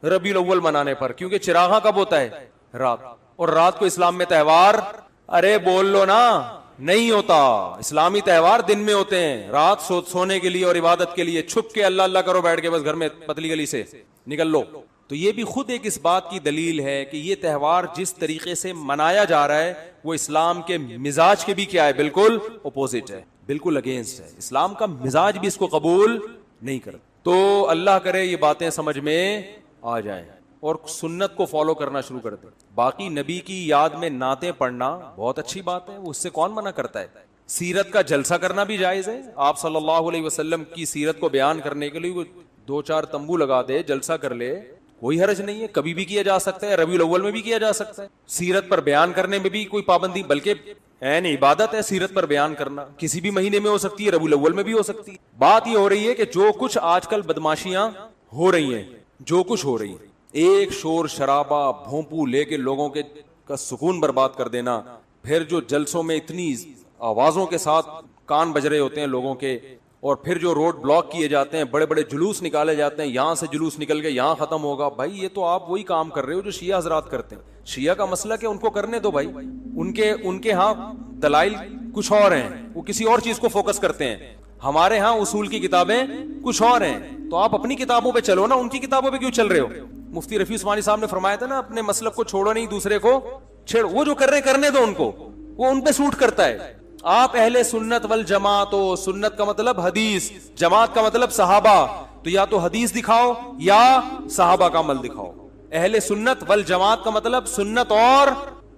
ربیع الاول منانے پر، کیونکہ چراغاں کب ہوتا ہے؟ رات. اور رات کو اسلام میں تہوار، ارے بول لو نا، نہیں ہوتا. اسلامی تہوار دن میں ہوتے ہیں، رات سونے کے لیے اور عبادت کے لیے. چھپ کے اللہ اللہ کرو بیٹھ کے بس گھر میں، پتلی گلی سے نکل لو. تو یہ بھی خود ایک اس بات کی دلیل ہے کہ یہ تہوار جس طریقے سے منایا جا رہا ہے وہ اسلام کے مزاج کے بھی کیا ہے؟ بالکل اپوزٹ ہے، بالکل اگینسٹ ہے. اسلام کا مزاج بھی اس کو قبول نہیں کرتا. تو اللہ کرے یہ باتیں سمجھ میں آ جائیں اور سنت کو فالو کرنا شروع کر دیں. باقی نبی کی یاد میں نعتیں پڑھنا بہت اچھی بات ہے، اس سے کون منع کرتا ہے. سیرت کا جلسہ کرنا بھی جائز ہے. آپ صلی اللہ علیہ وسلم کی سیرت کو بیان کرنے کے لیے وہ 2-4 تمبو لگا دے، جلسہ کر لے، کوئی حرج نہیں ہے. کبھی بھی کیا جا سکتا ہے، ربیع الاول میں بھی کیا جا سکتا ہے. سیرت پر بیان کرنے میں بھی کوئی پابندی، بلکہ عین عبادت ہے سیرت پر بیان کرنا. کسی بھی مہینے میں ہو سکتی ہے، ربیع الاول میں بھی ہو سکتی ہے. بات یہ ہو رہی ہے کہ جو کچھ آج کل بدماشیاں ہو رہی ہیں، جو کچھ ہو رہی ہے، ایک شور شرابہ بھونپو لے کے لوگوں کے کا سکون برباد کر دینا، پھر جو جلسوں میں اتنی آوازوں کے ساتھ کان بج رہے ہوتے ہیں لوگوں کے، اور پھر جو روڈ بلاک کیے جاتے ہیں، بڑے بڑے جلوس نکالے جاتے ہیں، یہاں سے جلوس نکل کے یہاں ختم ہوگا. بھائی یہ تو آپ وہی کام کر رہے ہو جو شیعہ حضرات کرتے ہیں. شیعہ کا مسئلہ کہ ان کو کرنے دو بھائی، ان کے ہاں دلائل کچھ اور ہیں، وہ کسی اور چیز کو فوکس کرتے ہیں. ہمارے ہاں اصول کی کتابیں کچھ اور ہیں. تو آپ اپنی کتابوں پہ چلو نا، ان کی کتابوں پہ کیوں چل رہے ہو؟ مفتی رفیع عثمانی صاحب نے فرمایا تھا نا، اپنے مسلک کو چھوڑو نہیں، دوسرے کو چھیڑو. وہ جو کر رہے کرنے دو ان کو، وہ ان پہ سوٹ کرتا ہے. آپ اہل سنت والجماعت ہو، سنت کا مطلب حدیث، جماعت کا مطلب صحابہ. تو یا تو حدیث دکھاؤ یا صحابہ کا عمل دکھاؤ. اہل سنت والجماعت کا مطلب سنت، اور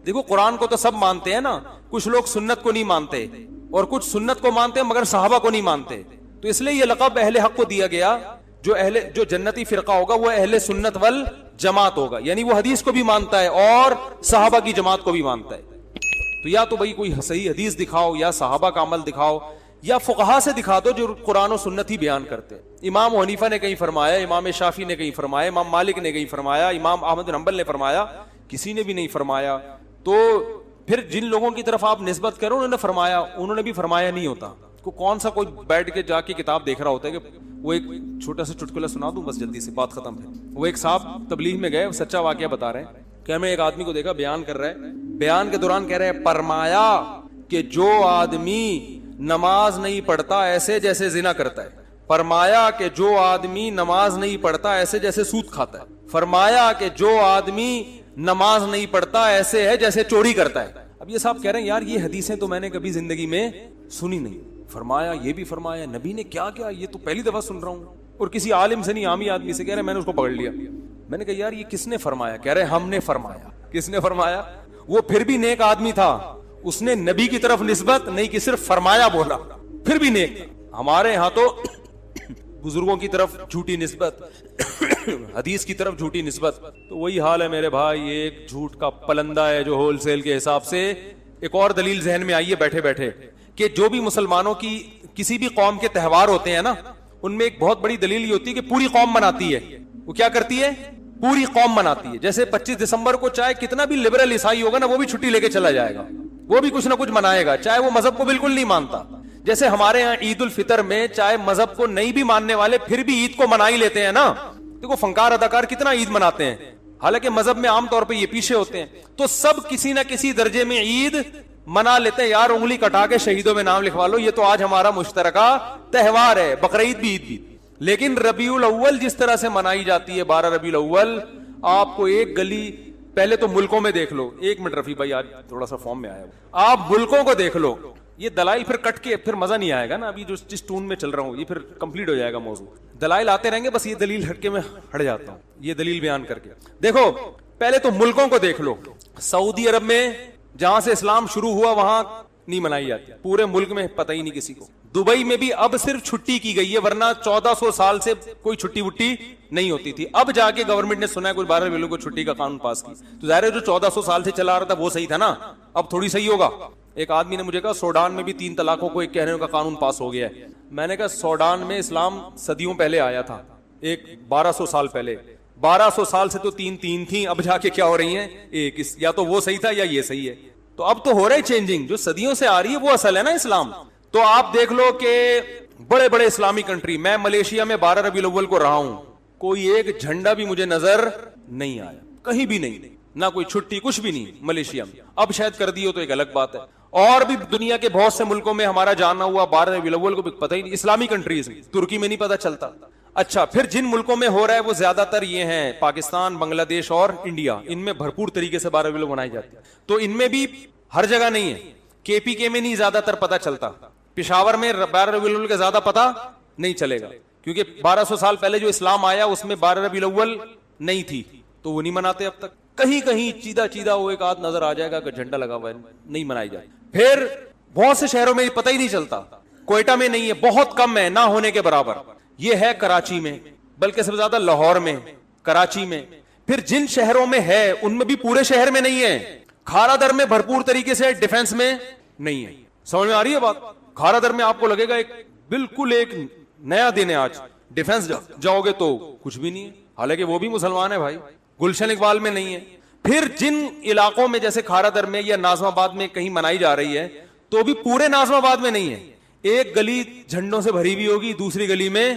دیکھو قرآن کو تو سب مانتے ہیں نا، کچھ لوگ سنت کو نہیں مانتے اور کچھ سنت کو مانتے ہیں مگر صحابہ کو نہیں مانتے. تو اس لیے یہ لقب اہل حق کو دیا گیا. جو جنتی فرقہ ہوگا وہ اہل سنت والجماعت ہوگا، یعنی وہ حدیث کو بھی مانتا ہے اور صحابہ کی جماعت کو بھی مانتا ہے. تو یا تو بھائی کوئی صحیح حدیث دکھاؤ یا صحابہ کا عمل دکھاؤ. یا فقہا سے دکھا دو جو قرآن و سنت ہی بیان کرتے ہیں۔ امام حنیفہ نے کہیں فرمایا، امام شافعی نے کہیں فرمایا، امام مالک نے کہیں فرمایا، امام احمد بن حنبل نے فرمایا، کسی نے بھی نہیں فرمایا۔ تو پھر جن لوگوں کی طرف آپ نسبت کرو انہوں نے فرمایا، انہوں نے بھی فرمایا نہیں ہوتا۔ کون سا کوئی بیٹھ کے جا کے کتاب دیکھ رہا ہوتا ہے کہ وہ ایک چھوٹا سا چٹکلا سنا دوں بس جلدی سے بات ختم ہے۔ وہ ایک صاحب تبلیغ میں گئے، سچا واقعہ بتا رہے ہیں کہ میں ایک آدمی کو دیکھا بیان کر رہا ہے، بیان کے دوران کہہ رہے ہیں فرمایا کہ جو آدمی نماز نہیں پڑھتا ایسے جیسے زنا کرتا ہے، فرمایا کہ جو آدمی نماز نہیں پڑھتا ایسے جیسے سود کھاتا ہے، فرمایا کہ جو آدمی نماز نہیں پڑھتا ایسے ہے جیسے چوری کرتا ہے۔ اب یہ صاحب کہہ رہے ہیں یار یہ حدیثیں تو میں نے کبھی زندگی میں سنی نہیں، فرمایا یہ بھی فرمایا، نبی نے کیا کیا، یہ تو پہلی دفعہ سن رہا ہوں۔ اور کسی عالم سے نہیں، عامی آدمی سے کہہ رہے میں نے اس کو پکڑ لیا۔ میں نے کہا یار یہ کس نے فرمایا؟ کہہ رہے ہم نے فرمایا۔ کس نے فرمایا؟ وہ پھر بھی نیک آدمی تھا، اس نے نبی کی طرف نسبت نہیں کہ صرف فرمایا بولا، پھر بھی نیک تھا۔ ہمارے ہاں تو بزرگوں کی طرف جھوٹی نسبت، حدیث کی طرف جھوٹی نسبت۔ تو وہی حال ہے میرے بھائی، یہ ایک جھوٹ کا پلندہ ہے جو ہول سیل کے حساب سے۔ ایک اور دلیل ذہن میں آئی ہے بیٹھے بیٹھے کہ جو بھی مسلمانوں کی کسی بھی قوم کے تہوار ہوتے ہیں نا، ان میں ایک بہت بڑی دلیل یہ ہوتی ہے کہ پوری قوم مناتی ہے۔ وہ کیا کرتی ہے؟ پوری قوم مناتی ہے۔ جیسے 25 دسمبر کو چاہے کتنا بھی لبرل عیسائی ہوگا نا، وہ بھی چھٹی لے کے چلا جائے گا، وہ بھی کچھ نہ کچھ منائے گا، چاہے وہ مذہب کو بالکل نہیں مانتا۔ جیسے ہمارے ہاں عید الفطر میں چاہے مذہب کو نہیں بھی ماننے والے پھر بھی عید کو منا ہی لیتے ہیں نا۔ دیکھو فنکار اداکار کتنا عید مناتے ہیں، حالانکہ مذہب میں عام طور پہ یہ پیچھے ہوتے ہیں۔ تو سب کسی نہ کسی درجے میں عید منا لیتے ہیں۔ یار انگلی کٹا کے شہیدوں میں نام لکھوا لو، یہ تو آج ہمارا مشترکہ تہوار ہے، بقرعید بھی عید بھی۔ لیکن ربیع الاول جس طرح سے منائی جاتی ہے، 12 ربیع الاول، آپ کو ایک گلی پہلے تو ملکوں میں دیکھ لو۔ ایک منٹ رفیع بھائی آج تھوڑا سا فارم میں آیا، آپ ملکوں کو دیکھ لو۔ یہ دلائل پھر کٹ کے پھر مزہ نہیں آئے گا نا، ابھی جو جس ٹون میں چل رہا ہوں یہ پھر کمپلیٹ ہو جائے گا موضوع، دلائل آتے رہیں گے، بس یہ دلیل ہٹ کے میں ہٹ جاتا ہوں، یہ دلیل بیان کر کے۔ دیکھو پہلے تو ملکوں کو دیکھ لو، سعودی عرب میں جہاں سے اسلام شروع ہوا وہاں نہیں منائی جاتی، پورے ملک میں پتہ ہی نہیں کسی کو۔ دبئی میں بھی اب صرف چھٹی کی گئی ہے، ورنہ 1400 سال سے کوئی چھٹی وٹی نہیں ہوتی تھی۔ اب جا کے گورنمنٹ نے سنا ہے کوئی 12 ربیع کو چھٹی کا قانون پاس کی، تو ظاہر ہے جو 1400 سال سے چلا رہا تھا وہ صحیح تھا نا، اب تھوڑی صحیح ہوگا۔ ایک آدمی نے مجھے کہا سوڈان میں بھی 3 طلاقوں کو ایک کہنے کا قانون پاس ہو گیا ہے۔ میں نے کہا سوڈان میں اسلام صدیوں پہلے آیا تھا، ایک 1200 سال پہلے، 1200 سال سے تو 3 تھیں، اب جا کے کیا ہو رہی ہیں ایک، یا تو وہ صحیح تھا یا یہ صحیح ہے۔ تو اب تو ہو رہا ہے چینجنگ، جو صدیوں سے آ رہی ہے وہ اصل ہے نا اسلام۔ تو آپ دیکھ لو کہ بڑے بڑے اسلامی کنٹری، میں ملیشیا میں 12 ربیع الاول کو رہا ہوں، کوئی ایک جھنڈا بھی مجھے نظر نہیں آیا، کہیں بھی نہیں، نہ کوئی چھٹی، کچھ بھی نہیں ملیشیا میں۔ اب شاید کر دی ہو تو ایک الگ بات ہے۔ اور بھی دنیا کے بہت سے ملکوں میں ہمارا جانا ہوا 12 ربیع الاول کو بھی پتہ ہی نہیں، اسلامی کنٹریز میں، ترکی میں نہیں پتہ چلتا۔ اچھا پھر جن ملکوں میں ہو رہا ہے وہ زیادہ تر یہ ہیں پاکستان، بنگلہ دیش اور انڈیا، ان میں بھرپور طریقے سے 12 ربیع الاول منائی جاتی ہے۔ تو ان میں بھی ہر جگہ نہیں ہے، کے پی کے میں نہیں زیادہ تر پتہ چلتا، پشاور میں 12 ربیع الاول کا زیادہ پتہ نہیں چلے گا، کیونکہ 1200 سال پہلے جو اسلام آیا اس میں 12 ربیع الاول نہیں تھی، تو وہ نہیں مناتے اب تک۔ کہیں کہیں چیدہ وہ ایک آدھ نظر آ جائے گا کہ جھنڈا لگا ہوا ہے، نہیں منائی جائے۔ پھر بہت سے شہروں میں پتہ ہی نہیں چلتا، کوئٹہ میں نہیں ہے، بہت کم ہے، نہ ہونے کے برابر۔ یہ ہے کراچی میں، بلکہ سب سے زیادہ لاہور میں، کراچی میں۔ پھر جن شہروں میں ہے ان میں بھی پورے شہر میں نہیں ہے۔ کھارا در میں بھرپور طریقے سے ڈیفنس میں نہیں ہے۔ سمجھ میں آ رہی ہے بات؟ کھارا در میں آپ کو لگے گا ایک بالکل ایک نیا دن ہے آج، ڈیفنس جاؤ گے تو کچھ بھی نہیں ہے، حالانکہ وہ بھی مسلمان ہے بھائی۔ گلشن اقبال میں نہیں ہے۔ پھر جن علاقوں میں جیسے کھارا در میں یا ناظم آباد میں کہیں منائی جا رہی ہے تو بھی پورے ناظم آباد میں نہیں ہے۔ ایک گلی جھنڈوں سے بھری ہوئی ہوگی، دوسری گلی میں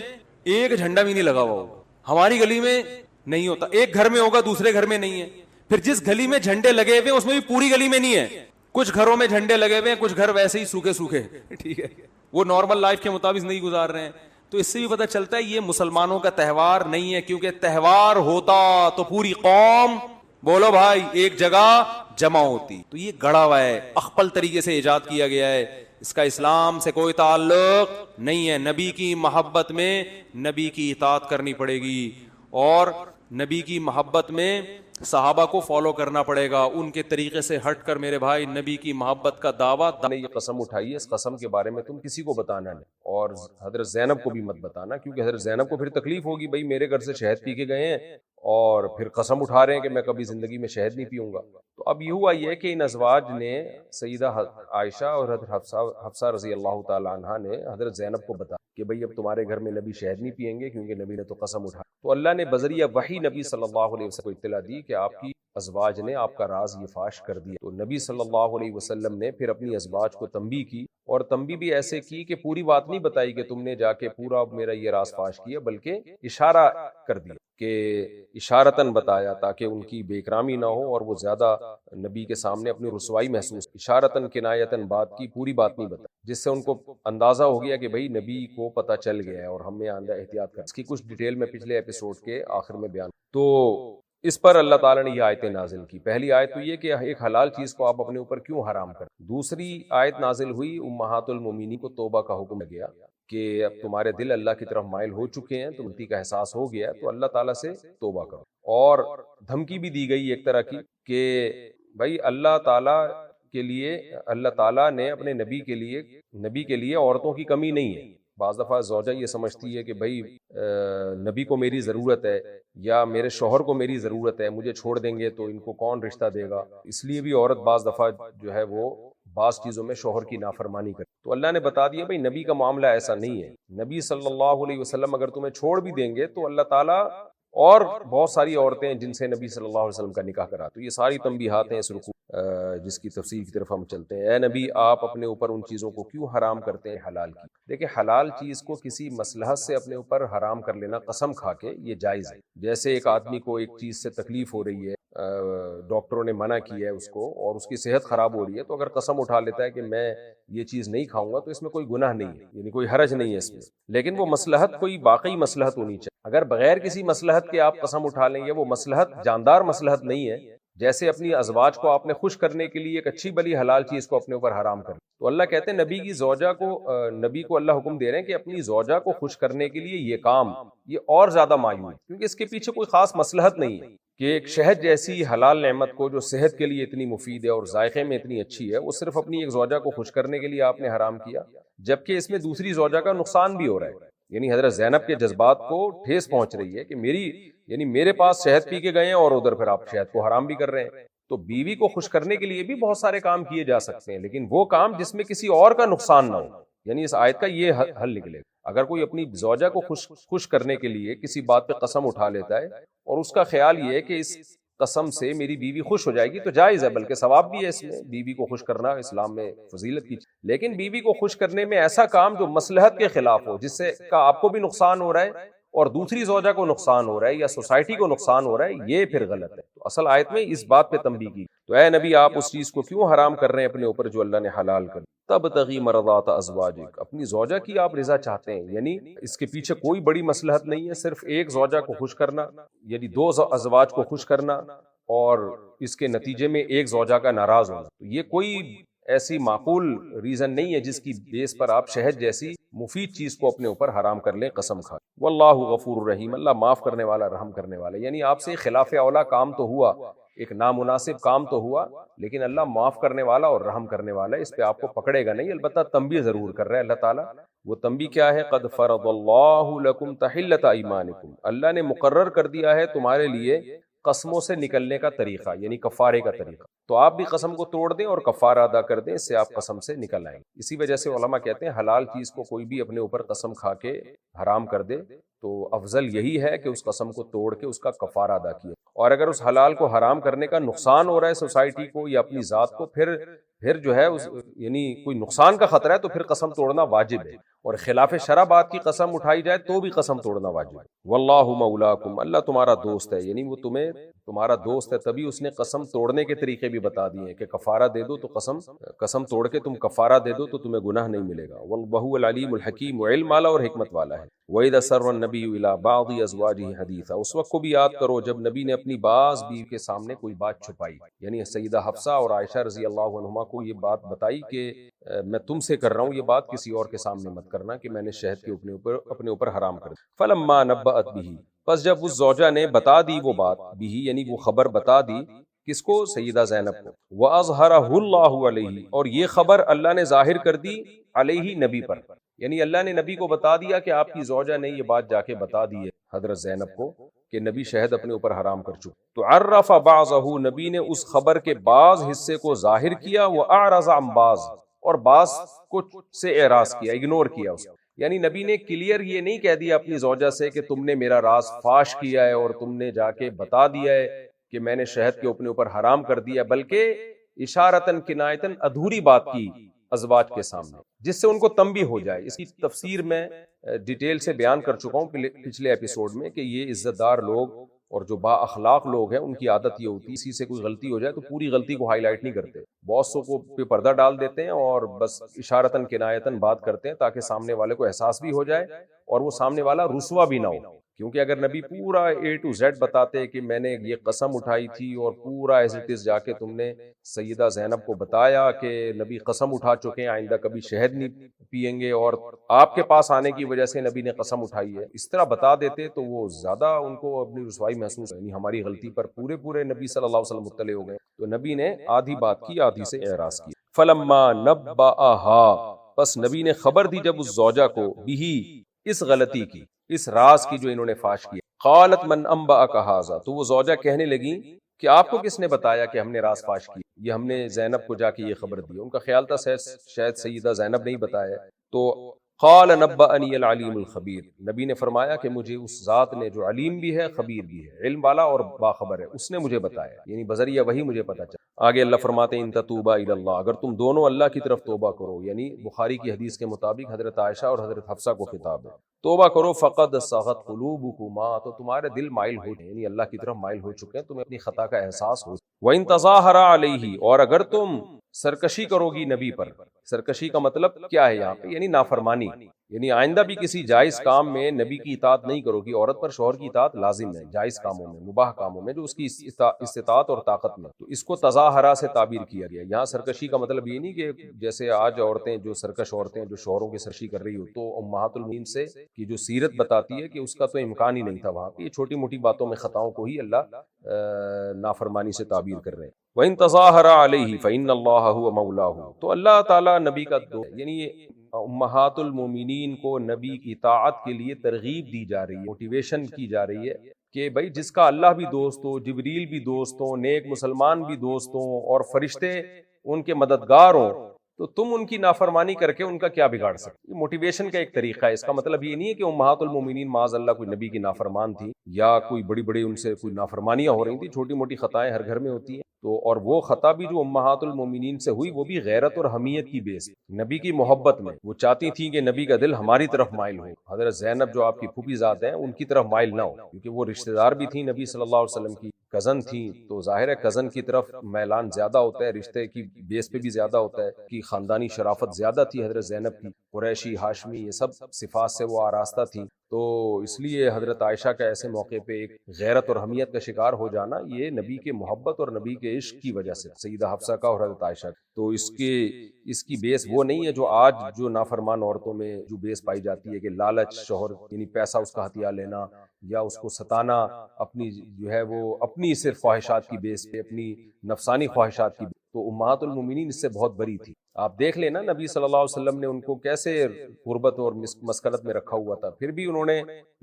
ایک جھنڈا بھی نہیں لگا ہوا ہوگا۔ ہماری گلی میں نہیں ہوتا، ایک گھر میں ہوگا دوسرے گھر میں نہیں ہے۔ پھر جس گلی میں جھنڈے لگے ہوئے اس میں بھی پوری گلی میں نہیں ہے، کچھ گھروں میں جھنڈے لگے ہوئے ہیں، کچھ گھر ویسے ہی سوکھے سوکھے، ٹھیک ہے، وہ نارمل لائف کے مطابق نہیں گزار رہے ہیں۔ تو اس سے بھی پتہ چلتا ہے یہ مسلمانوں کا تہوار نہیں ہے، کیونکہ تہوار ہوتا تو پوری قوم، بولو بھائی، ایک جگہ جمع ہوتی۔ تو یہ گڑا ہوا ہے، اخپل طریقے سے ایجاد کیا گیا ہے، اس کا اسلام سے کوئی تعلق نہیں ہے۔ نبی کی محبت میں نبی کی اطاعت کرنی پڑے گی، اور نبی کی محبت میں صحابہ کو فالو کرنا پڑے گا، ان کے طریقے سے ہٹ کر میرے بھائی نبی کی محبت کا دعویٰ نے یہ قسم اٹھائی ہے، اس قسم کے بارے میں تم کسی کو بتانا نہیں، اور حضرت زینب کو بھی مت بتانا، کیونکہ حضرت زینب کو پھر تکلیف ہوگی، بھائی میرے گھر سے شہد پی کے گئے ہیں اور پھر قسم اٹھا رہے ہیں کہ میں کبھی زندگی میں شہد نہیں پیوں گا۔ تو اب یہ ہوا یہ کہ ان ازواج نے، سیدہ عائشہ اور حضرت حفصہ رضی اللہ تعالی عنہا نے حضرت زینب کو بتایا کہ بھئی اب تمہارے گھر میں نبی شہد نہیں پیئیں گے، کیونکہ نبی نے تو قسم اٹھائی۔ تو اللہ نے بذریعہ وحی نبی صلی اللہ علیہ وسلم کو اطلاع دی کہ آپ کی ازواج نے آپ کا راز یہ فاش کر دیا۔ تو نبی صلی اللہ علیہ وسلم نے پھر اپنی ازواج کو تنبیہ کی، اور تنبیہ بھی ایسے کی کہ پوری بات نہیں بتائی کہ تم نے جا کے پورا میرا یہ راز فاش کیا، بلکہ اشارہ کر دیا، کہ اشارتاً بتایا تاکہ ان کی بے اکرامی نہ ہو اور وہ زیادہ نبی کے سامنے اپنی رسوائی محسوس، اشارتاً کنایتاً بات کی، پوری بات نہیں بتائی، جس سے ان کو اندازہ ہو گیا کہ بھئی نبی کو پتہ چل گیا ہے اور ہمیں آئندہ احتیاط کر۔ اس کی کچھ ڈیٹیل میں پچھلے ایپیسوڈ کے آخر میں بیان۔ تو اس پر اللہ تعالیٰ نے یہ آیتیں نازل کی۔ پہلی آیت تو یہ کہ ایک حلال چیز کو آپ اپنے اوپر کیوں حرام کریں۔ دوسری آیت نازل ہوئی امہات المومنین کو توبہ کا حکم گیا کہ اب تمہارے دل اللہ کی طرف مائل ہو چکے ہیں، غلطی کا احساس ہو گیا ہے، تو اللہ تعالیٰ سے توبہ کرو۔ اور دھمکی بھی دی گئی ایک طرح کی کہ بھائی اللہ تعالیٰ کے لیے، اللہ تعالیٰ نے اپنے نبی کے لیے عورتوں کی کمی نہیں ہے۔ بعض دفعہ زوجہ یہ سمجھتی ہے کہ بھئی نبی کو میری ضرورت ہے یا میرے شوہر کو میری ضرورت ہے، مجھے چھوڑ دیں گے تو ان کو کون رشتہ دے گا، اس لیے بھی عورت بعض دفعہ جو ہے وہ بعض چیزوں میں شوہر کی نافرمانی کرے۔ تو اللہ نے بتا دیا بھئی نبی کا معاملہ ایسا نہیں ہے، نبی صلی اللہ علیہ وسلم اگر تمہیں چھوڑ بھی دیں گے تو اللہ تعالیٰ اور بہت ساری عورتیں جن سے نبی صلی اللہ علیہ وسلم کا نکاح کرا۔ تو یہ ساری تنبیہات ہیں اس رکوع جس کی تفصیل کی طرف ہم چلتے ہیں۔ اے نبی آپ اپنے اوپر ان چیزوں کو کیوں حرام کرتے ہیں حلال کی۔ دیکھیں حلال چیز کو کسی مصلحت سے اپنے اوپر حرام کر لینا قسم کھا کے، یہ جائز ہے۔ جیسے ایک آدمی کو ایک چیز سے تکلیف ہو رہی ہے، ڈاکٹروں نے منع کیا ہے اس کو اور اس کی صحت خراب ہو رہی ہے، تو اگر قسم اٹھا لیتا ہے کہ میں یہ چیز نہیں کھاؤں گا تو اس میں کوئی گناہ نہیں ہے، یعنی کوئی حرج نہیں ہے اس میں، لیکن وہ مصلحت کوئی واقعی مصلحت ہونی چاہیے۔ اگر بغیر کسی مصلحت کے آپ قسم اٹھا لیں، یا وہ مصلحت جاندار مصلحت نہیں ہے، جیسے اپنی ازواج کو آپ نے خوش کرنے کے لیے ایک اچھی بلی حلال چیز کو اپنے اوپر حرام کر، تو اللہ کہتے ہیں نبی کی زوجہ کو، نبی کو اللہ حکم دے رہے ہیں کہ اپنی زوجہ کو خوش کرنے کے لیے یہ کام، یہ اور زیادہ معیوب ہے، کیونکہ اس کے پیچھے کوئی خاص مصلحت نہیں ہے کہ ایک شہد جیسی حلال نعمت کو جو صحت کے لیے اتنی مفید ہے اور ذائقے میں اتنی اچھی ہے، وہ صرف اپنی ایک زوجہ کو خوش کرنے کے لیے آپ نے حرام کیا، جبکہ اس میں دوسری زوجہ کا نقصان بھی ہو رہا ہے۔ یعنی حضرت زینب کے جذبات کو ٹھیس پہنچ رہی ہے کہ میرے پاس شہد پی کے گئے ہیں اور ادھر پھر آپ شہد کو حرام بھی کر رہے ہیں۔ تو بیوی کو خوش کرنے کے لیے بھی بہت سارے کام کیے جا سکتے ہیں، لیکن وہ کام جس میں کسی اور کا نقصان نہ ہو، یعنی اس آیت کا یہ حل نکلے گا۔ اگر کوئی اپنی زوجہ کو خوش کرنے کے لیے کسی بات پہ قسم اٹھا لیتا ہے اور اس کا خیال یہ ہے کہ اس قسم سے میری بیوی خوش ہو جائے گی، تو جائز ہے، بلکہ ثواب بھی ہے اس میں، بیوی کو خوش کرنا اسلام میں فضیلت کی۔ لیکن بیوی کو خوش کرنے میں ایسا کام جو مصلحت کے خلاف ہو، جس سے آپ کو بھی نقصان ہو رہا ہے اور دوسری زوجہ کو نقصان ہو رہا ہے یا سوسائٹی کو نقصان ہو رہا ہے، یہ پھر غلط ہے۔ تو اصل آیت میں اس بات پہ تنبیہ کی، تو اے نبی آپ اس چیز کو کیوں حرام کر رہے ہیں اپنے اوپر جو اللہ نے حلال کر، تبتغی مرضات ازواجک، اپنی زوجہ کی آپ رضا چاہتے ہیں، یعنی اس کے پیچھے کوئی بڑی مصلحت نہیں ہے، صرف ایک زوجہ کو خوش کرنا، یعنی دو ازواج کو خوش کرنا اور اس کے نتیجے میں ایک زوجہ کا ناراض ہونا۔ تو یہ کوئی ایسی معقول ریزن نہیں ہے جس کی بیس پر آپ شہد جیسی مفید چیز کو اپنے اوپر حرام کر لیں قسم کھا۔ واللہ غفور الرحیم، اللہ معاف کرنے والا رحم کرنے والا، یعنی آپ سے خلاف اولا کام تو ہوا، ایک نامناسب کام تو ہوا، لیکن اللہ معاف کرنے والا اور رحم کرنے والا ہے، اس پہ آپ کو پکڑے گا نہیں، البتہ تنبیہ ضرور کر رہا ہے اللہ تعالیٰ۔ وہ تنبیہ کیا ہے؟ قد فرض اللہ لکم تحلۃ ایمانکم، اللہ نے مقرر کر دیا ہے تمہارے لیے قسموں سے نکلنے کا طریقہ، یعنی کفارے کا طریقہ، تو آپ بھی قسم کو توڑ دیں اور کفارہ ادا کر دیں، اس سے آپ قسم سے نکل آئیں گے۔ اسی وجہ سے علماء کہتے ہیں حلال چیز کو کوئی بھی اپنے اوپر قسم کھا کے حرام کر دے تو افضل یہی ہے کہ اس قسم کو توڑ کے اس کا کفارہ ادا کیے، اور اگر اس حلال کو حرام کرنے کا نقصان ہو رہا ہے سوسائٹی کو یا اپنی ذات کو، پھر جو ہے یعنی کوئی نقصان کا خطرہ ہے تو پھر قسم توڑنا واجب ہے، اور خلاف شرع بات کی قسم اٹھائی جائے تو بھی قسم توڑنا واجب ہے۔ واللہ مولاکم، اللہ تمہارا دوست ہے، یعنی وہ تمہارا دوست ہے، تبھی اس نے قسم توڑنے کے طریقے بھی بتا دیے کہ کفارہ دے دو تو قسم توڑ کے تم کفارہ دے دو تو تمہیں گناہ نہیں ملے گا۔ وَهُوَ العلیم الحکیم، وہ علم والا اور حکمت والا ہے۔ وَإِذَا سَرَّ النَّبِيُّ إِلَىٰ بَعْضِ أَزْوَاجِهِ حَدِيثًا، اس وقت کو بھی یاد کرو جب نبی نے اپنی بعض بیوی کے سامنے کوئی بات چھپائی، یعنی سیدہ حفصہ اور عائشہ رضی اللہ عنہما کو یہ بات بتائی کہ میں تم سے کر رہا ہوں، یہ بات کسی اور کے سامنے مت کرنا کہ میں نے شہد کے اپنے اوپر حرام کر دیا۔ فَلَمَّا نَبَّأَتْ بِهِ، پس جب اس زوجہ نے بتا دی وہ بات بھی، یعنی وہ خبر بتا دی کس کو؟ سیدہ زینب کو، وَأَظْهَرَهُ اللَّهُ عَلَيْهِ، اور یہ خبر اللہ نے ظاہر کر دی علیہ، نبی پر، یعنی اللہ نے نبی کو بتا دیا کہ آپ کی زوجہ نے یہ بات جا کے بتا دی ہے حضرت زینب کو کہ نبی شہد اپنے اوپر حرام کر چکے. تو عرف بعضہ، نبی نے اس خبر کے بعض حصے کو ظاہر کیا، وَأَعْرَضَ عَن بعض، اور بعض کو سے اعراض کیا، اگنور کیا اس کو. یعنی نبی نے کلیئر یہ نہیں کہہ دیا اپنی زوجہ سے کہ تم نے میرا راز فاش کیا ہے اور تم نے جا کے بتا دیا ہے کہ میں نے شہد کے اپنے اوپر حرام کر دیا، بلکہ اشارتاً کنایتاً ادھوری بات کی ازواج کے سامنے، جس سے ان کو تنبیہ ہو جائے. اس کی تفسیر میں ڈیٹیل سے بیان کر چکا ہوں پچھلے ایپیسوڈ میں کہ یہ عزت دار لوگ اور جو با اخلاق لوگ ہیں ان کی عادت یہ ہوتی ہے اسی سے کوئی غلطی ہو جائے تو پوری غلطی کو ہائی لائٹ نہیں کرتے، بہت سو کو پہ پردہ ڈال دیتے ہیں اور بس اشارتاً کنایتاً بات کرتے ہیں تاکہ سامنے والے کو احساس بھی ہو جائے اور وہ سامنے والا رسوا بھی نہ ہو. کیونکہ اگر نبی پورا A to Z بتاتے کہ میں نے یہ قسم اٹھائی تھی اور پورا ایز اٹ از جا کے تم نے سیدہ زینب کو بتایا کہ نبی قسم اٹھا چکے ہیں آئندہ کبھی شہد نہیں پئیں گے اور آپ کے پاس آنے کی وجہ سے نبی نے قسم اٹھائی ہے، اس طرح بتا دیتے تو وہ زیادہ ان کو اپنی رسوائی محسوس، یعنی ہماری غلطی پر پورے نبی صلی اللہ علیہ وسلم مطلع ہو گئے. تو نبی نے آدھی بات کی، آدھی سے اعراض کیا. فلما نبأہا، پس نبی نے خبر دی جب اس زوجہ کو بھی اس غلطی کی، اس راز کی جو انہوں نے فاش کیا. قالت من انبأک ھذا، تو وہ زوجہ کہنے لگی کہ آپ کو کس نے بتایا کہ ہم نے راز فاش کیا، یہ ہم نے زینب کو جا کے یہ خبر دی. ان کا خیال تھا شاید سیدہ زینب نہیں بتایا. تو قال نبأنی العلیم الخبیر، نبی نے فرمایا کہ مجھے اس ذات نے جو علیم بھی ہے خبیر بھی ہے، علم والا اور باخبر ہے، اس نے مجھے بتایا، یعنی بذریعہ وہی مجھے پتا چلا. آگے اللہ فرماتے ہیں ان تتوبا الی اللہ، اگر تم دونوں اللہ کی طرف توبہ کرو، یعنی بخاری کی حدیث کے مطابق حضرت عائشہ اور حضرت حفصہ کو خطاب ہے، توبہ کرو فقد صغت قلوبکما، تو تمہارے دل مائل ہو، یعنی اللہ کی طرف مائل ہو چکے ہیں، تمہیں اپنی خطا کا احساس ہو. وَإِن تَظَاهَرَ عَلَيْهِ، اور اگر تم سرکشی کرو گی نبی پر، سرکشی کا مطلب کیا ہے یہاں پہ؟ یعنی نافرمانی، یعنی آئندہ بھی کسی جائز کام میں نبی کی اطاعت نہیں کرو گی. عورت پر شوہر کی اطاعت لازم ہے جائز کاموں میں، مباح کاموں میں جو اس کی استطاعت اور طاقت میں، تو اس کو تظاہرہ سے تعبیر کیا گیا. یہاں سرکشی کا مطلب یہ نہیں کہ جیسے آج عورتیں جو سرکش عورتیں جو شوہروں کی سرکشی کر رہی ہو، تو امہات المومنین سے کی جو سیرت بتاتی ہے کہ اس کا تو امکان ہی نہیں تھا وہاں پہ. یہ چھوٹی موٹی باتوں میں خطاؤں کو ہی اللہ نافرمانی سے تعبیر کر رہے ہیں. وَإِن تَظَاهَرَ عَلَيْهِ فَإِنَّ اللَّهَ هُوَ مَوْلَاهُ، تو اللہ تعالیٰ نبی کا دوست، یعنی امہات المومنین کو نبی کی اطاعت کے لیے ترغیب دی جا رہی ہے، موٹیویشن کی جا رہی ہے کہ بھائی جس کا اللہ بھی دوست ہو، جبریل بھی دوست ہو، نیک مسلمان بھی دوست ہوں اور فرشتے ان کے مددگار ہوں، تو تم ان کی نافرمانی کر کے ان کا کیا بگاڑ سکتے؟ یہ موٹیویشن کا ایک طریقہ ہے. اس کا مطلب یہ نہیں ہے کہ امہات المومنین معاذ اللہ کوئی نبی کی نافرمان تھی یا کوئی بڑی بڑی ان سے کوئی نافرمانیاں ہو رہی تھی، چھوٹی موٹی خطائیں ہر گھر میں ہوتی ہیں. تو اور وہ خطا بھی جو امہات المومنین سے ہوئی وہ بھی غیرت اور حمیت کی بیس، نبی کی محبت میں. وہ چاہتی تھیں کہ نبی کا دل ہماری طرف مائل ہو. حضرت زینب جو آپ کی پھوپھی ذات ہیں ان کی طرف مائل نہ ہو، کیونکہ وہ رشتہ دار بھی تھیں نبی صلی اللہ علیہ وسلم کی، کزن تھیں، تو ظاہر ہے کزن کی طرف میلان زیادہ ہوتا ہے، رشتے کی بیس پہ بھی زیادہ ہوتا ہے. کی خاندانی شرافت زیادہ تھی حضرت زینب کی، قریشی ہاشمی یہ سب صفات سے وہ آراستہ تھیں. تو اس لیے حضرت عائشہ کا ایسے موقع پہ ایک غیرت اور حمیت کا شکار ہو جانا یہ نبی کے محبت اور نبی کے عشق کی وجہ سے، سیدہ حفصہ کا اور حضرت عائشہ کا. تو اس کی بیس وہ نہیں ہے جو آج جو نافرمان عورتوں میں جو بیس پائی جاتی ہے کہ لالچ، شوہر یعنی پیسہ اس کا ہتھیار لینا یا اس کو ستانا، اپنی جو ہے وہ اپنی صرف خواہشات کی بیس پہ، اپنی نفسانی خواہشات کی. تو امہات المومنین اس سے بہت بری تھی. آپ دیکھ لیں نا نبی صلی اللہ علیہ وسلم نے ان کو کیسے غربت اور مسکنت میں رکھا ہوا تھا، پھر بھی انہوں نے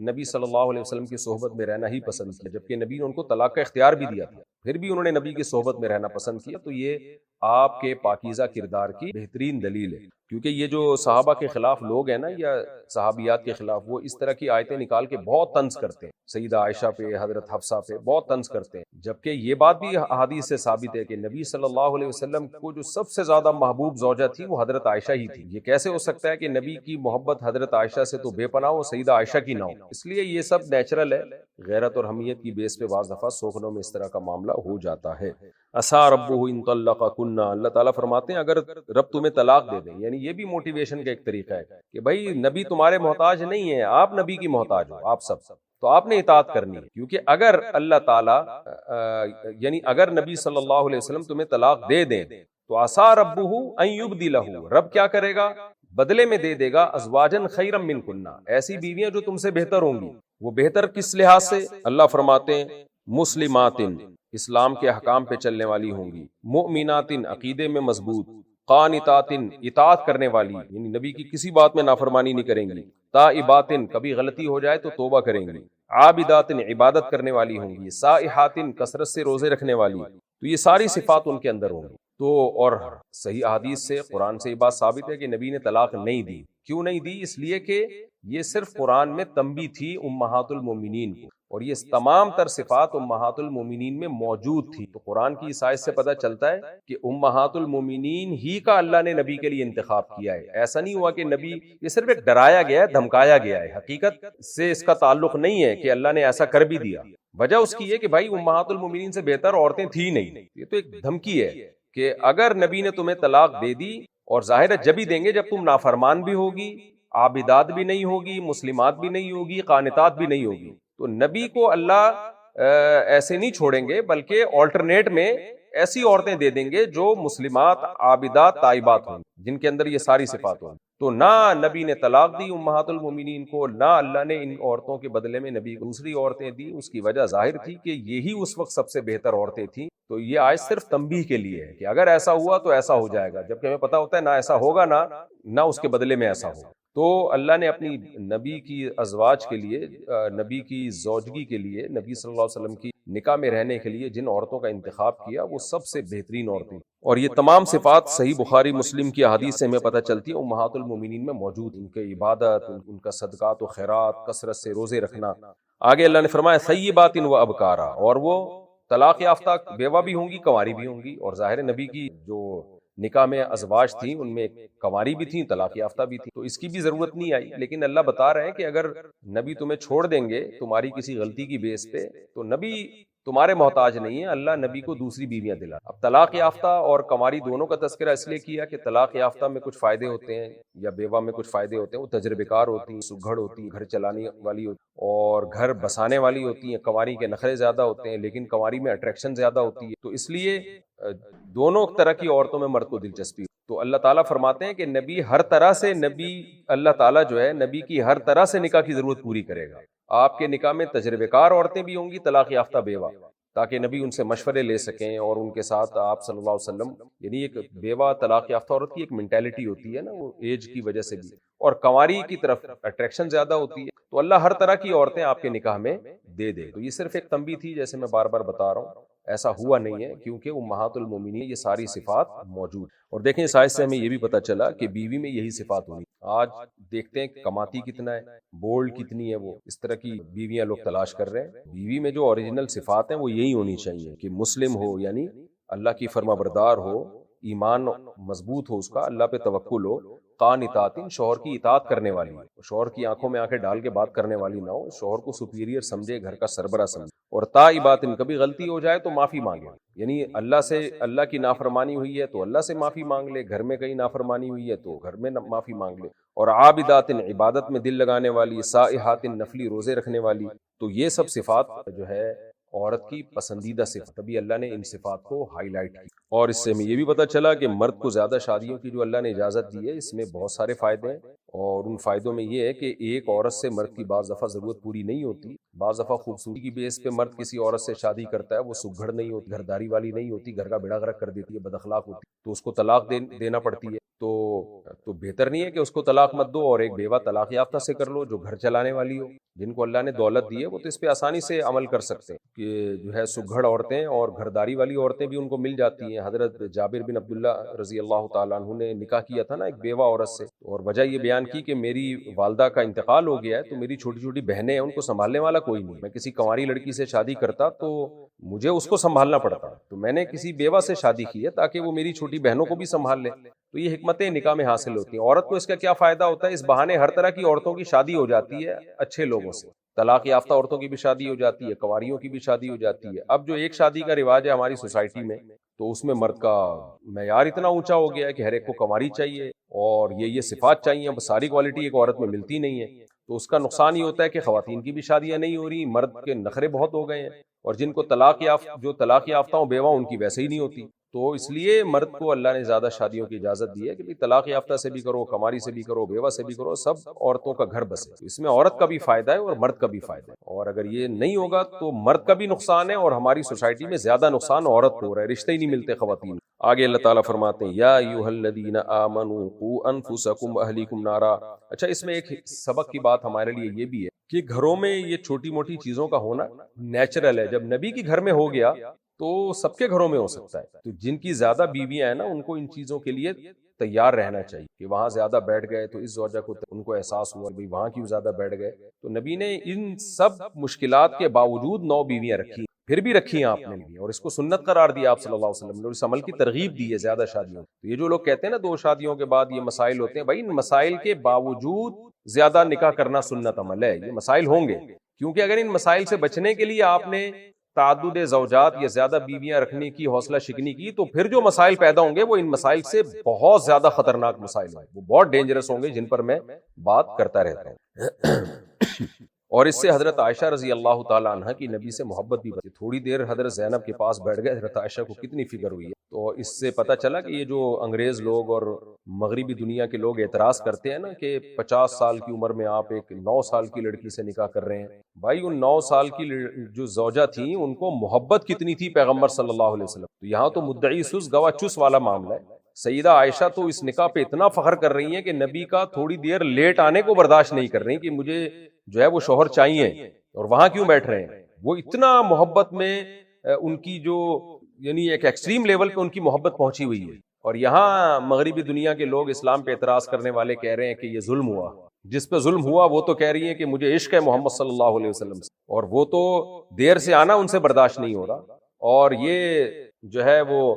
نبی صلی اللہ علیہ وسلم کی صحبت میں رہنا ہی پسند کیا، جبکہ نبی نے ان کو طلاق کا اختیار بھی دیا تھا، پھر بھی انہوں نے نبی کی صحبت میں رہنا پسند کیا. تو یہ آپ کے پاکیزہ کردار کی بہترین دلیل ہے. کیونکہ یہ جو صحابہ کے خلاف لوگ ہیں نا یا صحابیات کے خلاف، وہ اس طرح کی آیتیں نکال کے بہت طنز کرتے ہیں، سیدہ عائشہ پہ، حضرت حفصہ پہ بہت طنز کرتے ہیں، جبکہ یہ بات بھی احادیث سے ثابت ہے کہ نبی صلی اللہ علیہ وسلم کو جو سب سے زیادہ محبوب زوجہ تھی وہ حضرت عائشہ ہی تھی. یہ کیسے ہو سکتا ہے کہ نبی کی محبت حضرت عائشہ سے تو بے پناہ ہو، سیدہ عائشہ کی نہ ہو؟ اس لیے یہ سب نیچرل ہے. غیرت اور حمیت کی بیس پہ بعض دفعہ سوکھنوں میں اس طرح کا معاملہ ہو جاتا ہے. عسیٰ ربہ ان طلقکن، اللہ تعالیٰ فرماتے ہیں اگر رب تمہیں طلاق دے دیں، یعنی یہ بھی موٹیویشن کا ایک طریقہ ہے کہ بھائی نبی تمہارے محتاج نہیں ہے، آپ نبی کی محتاج ہو، آپ سب، تو آپ نے اطاعت کرنی ہے. کیونکہ اگر اللہ تعالیٰ یعنی اگر نبی صلی اللہ علیہ وسلم تمہیں طلاق دے دیں تو عسیٰ ربہ ان یبدلہ، رب کیا کرے گا؟ بدلے میں دے دے گا ازواجن خیرا منکن، ایسی بیویاں جو تم سے بہتر ہوں گی. وہ بہتر کس لحاظ سے؟ اللہ فرماتے ہیں مسلماتن، اسلام کے احکام پہ چلنے والی ہوں گی، مؤمناتن، عقیدے میں مضبوط، قانتاتن، اطاعت کرنے والی، یعنی نبی کی کسی بات میں نافرمانی نہیں کریں گی، تائباتن، کبھی غلطی ہو جائے تو توبہ کریں گی، عابداتن، عبادت کرنے والی ہوں گی، سائحاتن، کثرت سے روزے رکھنے والی، تو یہ ساری صفات ان کے اندر ہوں گی۔ تو اور صحیح احادیث سے، قرآن سے یہ بات ثابت ہے کہ نبی نے طلاق نہیں دی۔ کیوں نہیں دی؟ اس لیے کہ یہ صرف قرآن میں تنبیہ تھی امہات المومنین کو، اور یہ تمام تر صفات امہات المومنین میں موجود تھی۔ تو قرآن کی اس آیت سے پتہ چلتا ہے کہ امہات المومنین ہی کا اللہ نے نبی کے لیے انتخاب کیا ہے۔ ایسا نہیں ہوا کہ نبی، یہ صرف ایک ڈرایا گیا ہے، دھمکایا گیا ہے، حقیقت سے اس کا تعلق نہیں ہے کہ اللہ نے ایسا کر بھی دیا۔ وجہ اس کی ہے کہ بھائی امہات المومنین سے بہتر عورتیں تھی نہیں، یہ تو ایک دھمکی ہے کہ اگر نبی نے تمہیں طلاق دے دی، اور ظاہر ہے جب ہی دیں گے جب تم نافرمان بھی ہوگی، عابدات بھی نہیں ہوگی، مسلمات بھی نہیں ہوگی، قانتات بھی نہیں ہوگی، تو نبی کو اللہ ایسے نہیں چھوڑیں گے، بلکہ آلٹرنیٹ میں ایسی عورتیں دے دیں گے جو مسلمات، عابدات، تائبات ہوں، جن کے اندر یہ ساری صفات ہوں۔ تو نہ نبی نے طلاق دی امہات المومنین کو، نہ اللہ نے ان عورتوں کے بدلے میں نبی کو دوسری عورتیں دی۔ اس کی وجہ ظاہر تھی کہ یہی اس وقت سب سے بہتر عورتیں تھیں۔ تو یہ آیت صرف تنبیہ کے لیے ہے کہ اگر ایسا ہوا تو ایسا ہو جائے گا، جبکہ ہمیں پتہ ہوتا ہے نہ ایسا ہوگا، نہ اس کے بدلے میں ایسا ہوگا۔ تو اللہ نے اپنی نبی کی ازواج کے لیے، نبی کی زوجگی کے لیے، نبی صلی اللہ علیہ وسلم کی نکاح میں رہنے کے لیے جن عورتوں کا انتخاب کیا وہ سب سے بہترین عورتیں، اور یہ تمام صفات صحیح بخاری مسلم کی احادیث سے ہمیں پتہ چلتی ہے امہات المومنین میں موجود، ان کے عبادت، ان کا صدقات و خیرات، کثرت سے روزے رکھنا۔ آگے اللہ نے فرمایا ثیبات و ابکارا، اور وہ طلاق یافتہ بیوہ بھی ہوں گی، کنواری بھی ہوں گی، اور ظاہر نبی کی جو نکاح میں ازواج تھیں ان میں کنواری بھی تھیں، طلاق یافتہ بھی تھیں، تو اس کی بھی ضرورت نہیں آئی۔ لیکن اللہ بتا رہے ہیں کہ اگر نبی تمہیں چھوڑ دیں گے تمہاری کسی غلطی کی بیس پہ، تو نبی تمہارے محتاج نہیں ہے، اللہ نبی کو دوسری بیویاں دلا۔ اب طلاق یافتہ اور کنواری دونوں کا تذکرہ اس لیے کیا کہ طلاق یافتہ میں کچھ فائدے ہوتے ہیں، یا بیوہ میں کچھ فائدے ہوتے ہیں، وہ تجربے کار ہوتی ہیں، سگھڑ ہوتی ہیں، گھر چلانے والی ہوتی ہیں اور گھر بسانے والی ہوتی ہیں۔ کنواری کے نخرے زیادہ ہوتے ہیں، لیکن کنواری میں اٹریکشن زیادہ ہوتی ہے، تو اس لیے دونوں طرح کی عورتوں میں مرد کو دلچسپی۔ تو اللہ تعالیٰ فرماتے ہیں کہ نبی ہر طرح سے، نبی اللہ تعالیٰ جو ہے نبی کی ہر طرح سے نکاح کی ضرورت پوری کرے گا۔ آپ کے نکاح میں تجربے کار عورتیں بھی ہوں گی، طلاق یافتہ بیوہ، تاکہ نبی ان سے مشورے لے سکیں اور ان کے ساتھ آپ صلی اللہ علیہ وسلم، یعنی ایک بیوہ طلاق یافتہ عورت کی ایک مینٹیلٹی ہوتی ہے نا، وہ ایج کی وجہ سے بھی، اور کنواری کی طرف اٹریکشن زیادہ ہوتی ہے، تو اللہ ہر طرح کی عورتیں آپ کے نکاح میں دے دے۔ تو یہ صرف ایک تنبیہ تھی، جیسے میں بار بار بتا رہا ہوں، ایسا ہوا نہیں ہے کیونکہ امہات المومنین یہ ساری صفات موجود۔ اور دیکھیں اس آیت سے ہمیں یہ بھی پتہ چلا کہ بیوی میں یہی صفات ہونی۔ آج دیکھتے ہیں کماتی کتنا ہے، بولڈ کتنی ہے، وہ اس طرح کی بیویاں لوگ تلاش کر رہے ہیں۔ بیوی میں جو اوریجنل صفات ہیں وہ یہی ہونی چاہیے کہ مسلم ہو، یعنی اللہ کی فرما بردار ہو، ایمان مضبوط ہو، اس کا اللہ پہ توکل ہو، قانتاتن، شوہر کی اطاعت کرنے والی، شوہر کی آنکھوں میں آنکھیں ڈال کے بات کرنے والی نہ ہو، شوہر کو سپیریئر سمجھے، گھر کا سربراہ سمجھے، اور تائباتن، کبھی غلطی ہو جائے تو معافی مانگے، یعنی اللہ کی نافرمانی ہوئی ہے تو اللہ سے معافی مانگ لے، گھر میں کہیں نافرمانی ہوئی ہے تو گھر میں معافی مانگ لے، اور عابداتن، عبادت میں دل لگانے والی، سائحاتن، نفلی روزے رکھنے والی۔ تو یہ سب صفات جو ہے عورت کی پسندیدہ صفات، تبھی اللہ نے ان صفات کو ہائی لائٹ کی۔ اور اس سے ہمیں یہ بھی پتہ چلا کہ مرد کو زیادہ شادیوں کی جو اللہ نے اجازت دی ہے، اس میں بہت سارے فائدے ہیں، اور ان فائدوں میں یہ ہے کہ ایک عورت سے مرد کی بعض دفعہ ضرورت پوری نہیں ہوتی، بعض دفعہ خوبصورتی کی بیس پہ مرد کسی عورت سے شادی کرتا ہے، وہ سگھڑ نہیں ہوتی، گھرداری والی نہیں ہوتی، گھر کا بیڑا غرق کر دیتی ہے، بد اخلاق ہوتی ہے، تو اس کو طلاق دینا پڑتی ہے۔ تو بہتر نہیں ہے کہ اس کو طلاق مت دو اور ایک بیوہ طلاق یافتہ سے کر لو جو گھر چلانے والی ہو، جن کو اللہ نے دولت دی ہے وہ تو اس پہ آسانی سے عمل کر سکتے ہیں کہ جو ہے سگھڑ عورتیں اور گھرداری والی عورتیں بھی ان کو مل جاتی ہیں۔ حضرت جابر بن عبداللہ رضی اللہ تعالیٰ عنہ نے نکاح کیا تھا نا ایک بیوہ عورت سے، اور وجہ یہ بیان کی کہ میری والدہ کا انتقال ہو گیا ہے تو میری چھوٹی چھوٹی بہنیں ہیں، ان کو سنبھالنے والا کوئی نہیں، میں کسی کنواری لڑکی سے شادی کرتا تو مجھے اس کو سنبھالنا پڑتا، تو میں نے کسی بیوہ سے شادی کی ہے تاکہ وہ میری چھوٹی بہنوں کو بھی سنبھال لے۔ تو یہ حکمتیں نکاح میں حاصل ہوتی ہیں۔ عورت کو اس کا کیا فائدہ ہوتا ہے؟ اس بہانے ہر طرح کی عورتوں کی شادی ہو جاتی ہے اچھے لوگوں سے، طلاق یافتہ عورتوں کی بھی شادی ہو جاتی ہے، کنواریوں کی بھی شادی ہو جاتی ہے۔ اب جو ایک شادی کا رواج ہے ہماری سوسائٹی میں، تو اس میں مرد کا معیار اتنا اونچا ہو گیا ہے کہ ہر ایک کو کنواری چاہیے اور یہ صفات چاہیے، اب ساری کوالٹی ایک عورت میں ملتی نہیں ہے، تو اس کا نقصان یہ ہوتا ہے کہ خواتین کی بھی شادیاں نہیں ہو رہی، مرد کے نخرے بہت ہو گئے ہیں، اور جن کو جو طلاق یافتہ ہوں بیوہ ان کی ویسے ہی نہیں ہوتی. تو اس لیے مرد کو اللہ نے زیادہ شادیوں کی اجازت دی ہے کہ طلاق یافتہ سے بھی کرو، کماری سے بھی کرو، بیوہ سے بھی کرو، سب عورتوں کا گھر بسے. اس میں عورت کا بھی فائدہ ہے اور مرد کا بھی فائدہ ہے. اور اگر یہ نہیں ہوگا تو مرد کا بھی نقصان ہے اور ہماری سوسائٹی میں زیادہ نقصان عورت کو ہو رہا ہے، رشتے ہی نہیں ملتے خواتین. آگے اللہ تعالیٰ فرماتے ہیں یا ایھا الذین آمنوا قوا انفسکم واہلیکم نارا. اچھا اس میں ایک سبق کی بات ہمارے لیے یہ بھی ہے کہ گھروں میں یہ چھوٹی موٹی چیزوں کا ہونا نیچرل ہے. جب نبی کے گھر میں ہو گیا تو سب کے گھروں میں ہو سکتا ہے. تو جن کی زیادہ بیویاں ہیں نا ان کو ان چیزوں کے لیے تیار رہنا چاہیے کہ وہاں زیادہ بیٹھ گئے تو اس زوجہ کو ان کو احساس ہوا کہ وہاں کیوں زیادہ بیٹھ گئے. تو نبی نے ان سب مشکلات کے باوجود 9 بیویاں رکھی، پھر بھی رکھی ہیں آپ نے بھی، اور اس کو سنت قرار دیا آپ صلی اللہ علیہ وسلم نے، اور اس عمل کی ترغیب دی ہے زیادہ شادیوں. تو یہ جو لوگ کہتے ہیں نا 2 شادیوں کے بعد یہ مسائل ہوتے ہیں، بھائی ان مسائل کے باوجود زیادہ نکاح کرنا سنت عمل ہے. یہ مسائل ہوں گے کیونکہ اگر ان مسائل سے بچنے کے لیے آپ نے تعدد زوجات یا زیادہ بیویاں رکھنے کی حوصلہ شکنی کی تو پھر جو مسائل پیدا ہوں گے وہ ان مسائل سے بہت زیادہ خطرناک مسائل ہیں، وہ بہت ڈینجرس ہوں گے جن پر میں بات کرتا رہتا ہوں. اور اس سے حضرت عائشہ رضی اللہ تعالی عنہ کی نبی سے محبت بھی بڑھی. تھوڑی دیر حضرت زینب کے پاس بیٹھ گئے، حضرت عائشہ کو کتنی فکر ہوئی ہے. تو اس سے پتہ چلا کہ یہ جو انگریز لوگ اور مغربی دنیا کے لوگ اعتراض کرتے ہیں نا کہ 50 سال کی عمر میں آپ ایک 9 سال کی لڑکی سے نکاح کر رہے ہیں، بھائی ان 9 سال کی جو زوجہ تھیں ان کو محبت کتنی تھی پیغمبر صلی اللہ علیہ وسلم. تو یہاں تو مدعی سس گواہ چس والا معاملہ ہے. سیدہ عائشہ تو اس نکاح پہ اتنا فخر کر رہی ہیں کہ نبی کا تھوڑی دیر لیٹ آنے کو برداشت نہیں کر رہی کہ مجھے جو ہے وہ شوہر چاہیے اور وہاں کیوں بیٹھ رہے ہیں. وہ اتنا محبت میں ان کی جو یعنی ایک ایکسٹریم لیول پہ ان کی محبت پہنچی ہوئی ہے. اور یہاں مغربی دنیا کے لوگ اسلام پہ اعتراض کرنے والے کہہ رہے ہیں کہ یہ ظلم ہوا. جس پہ ظلم ہوا وہ تو کہہ رہی ہیں کہ مجھے عشق ہے محمد صلی اللہ علیہ وسلم سے، اور وہ تو دیر سے آنا ان سے برداشت نہیں ہو رہا. اور یہ جو ہے وہ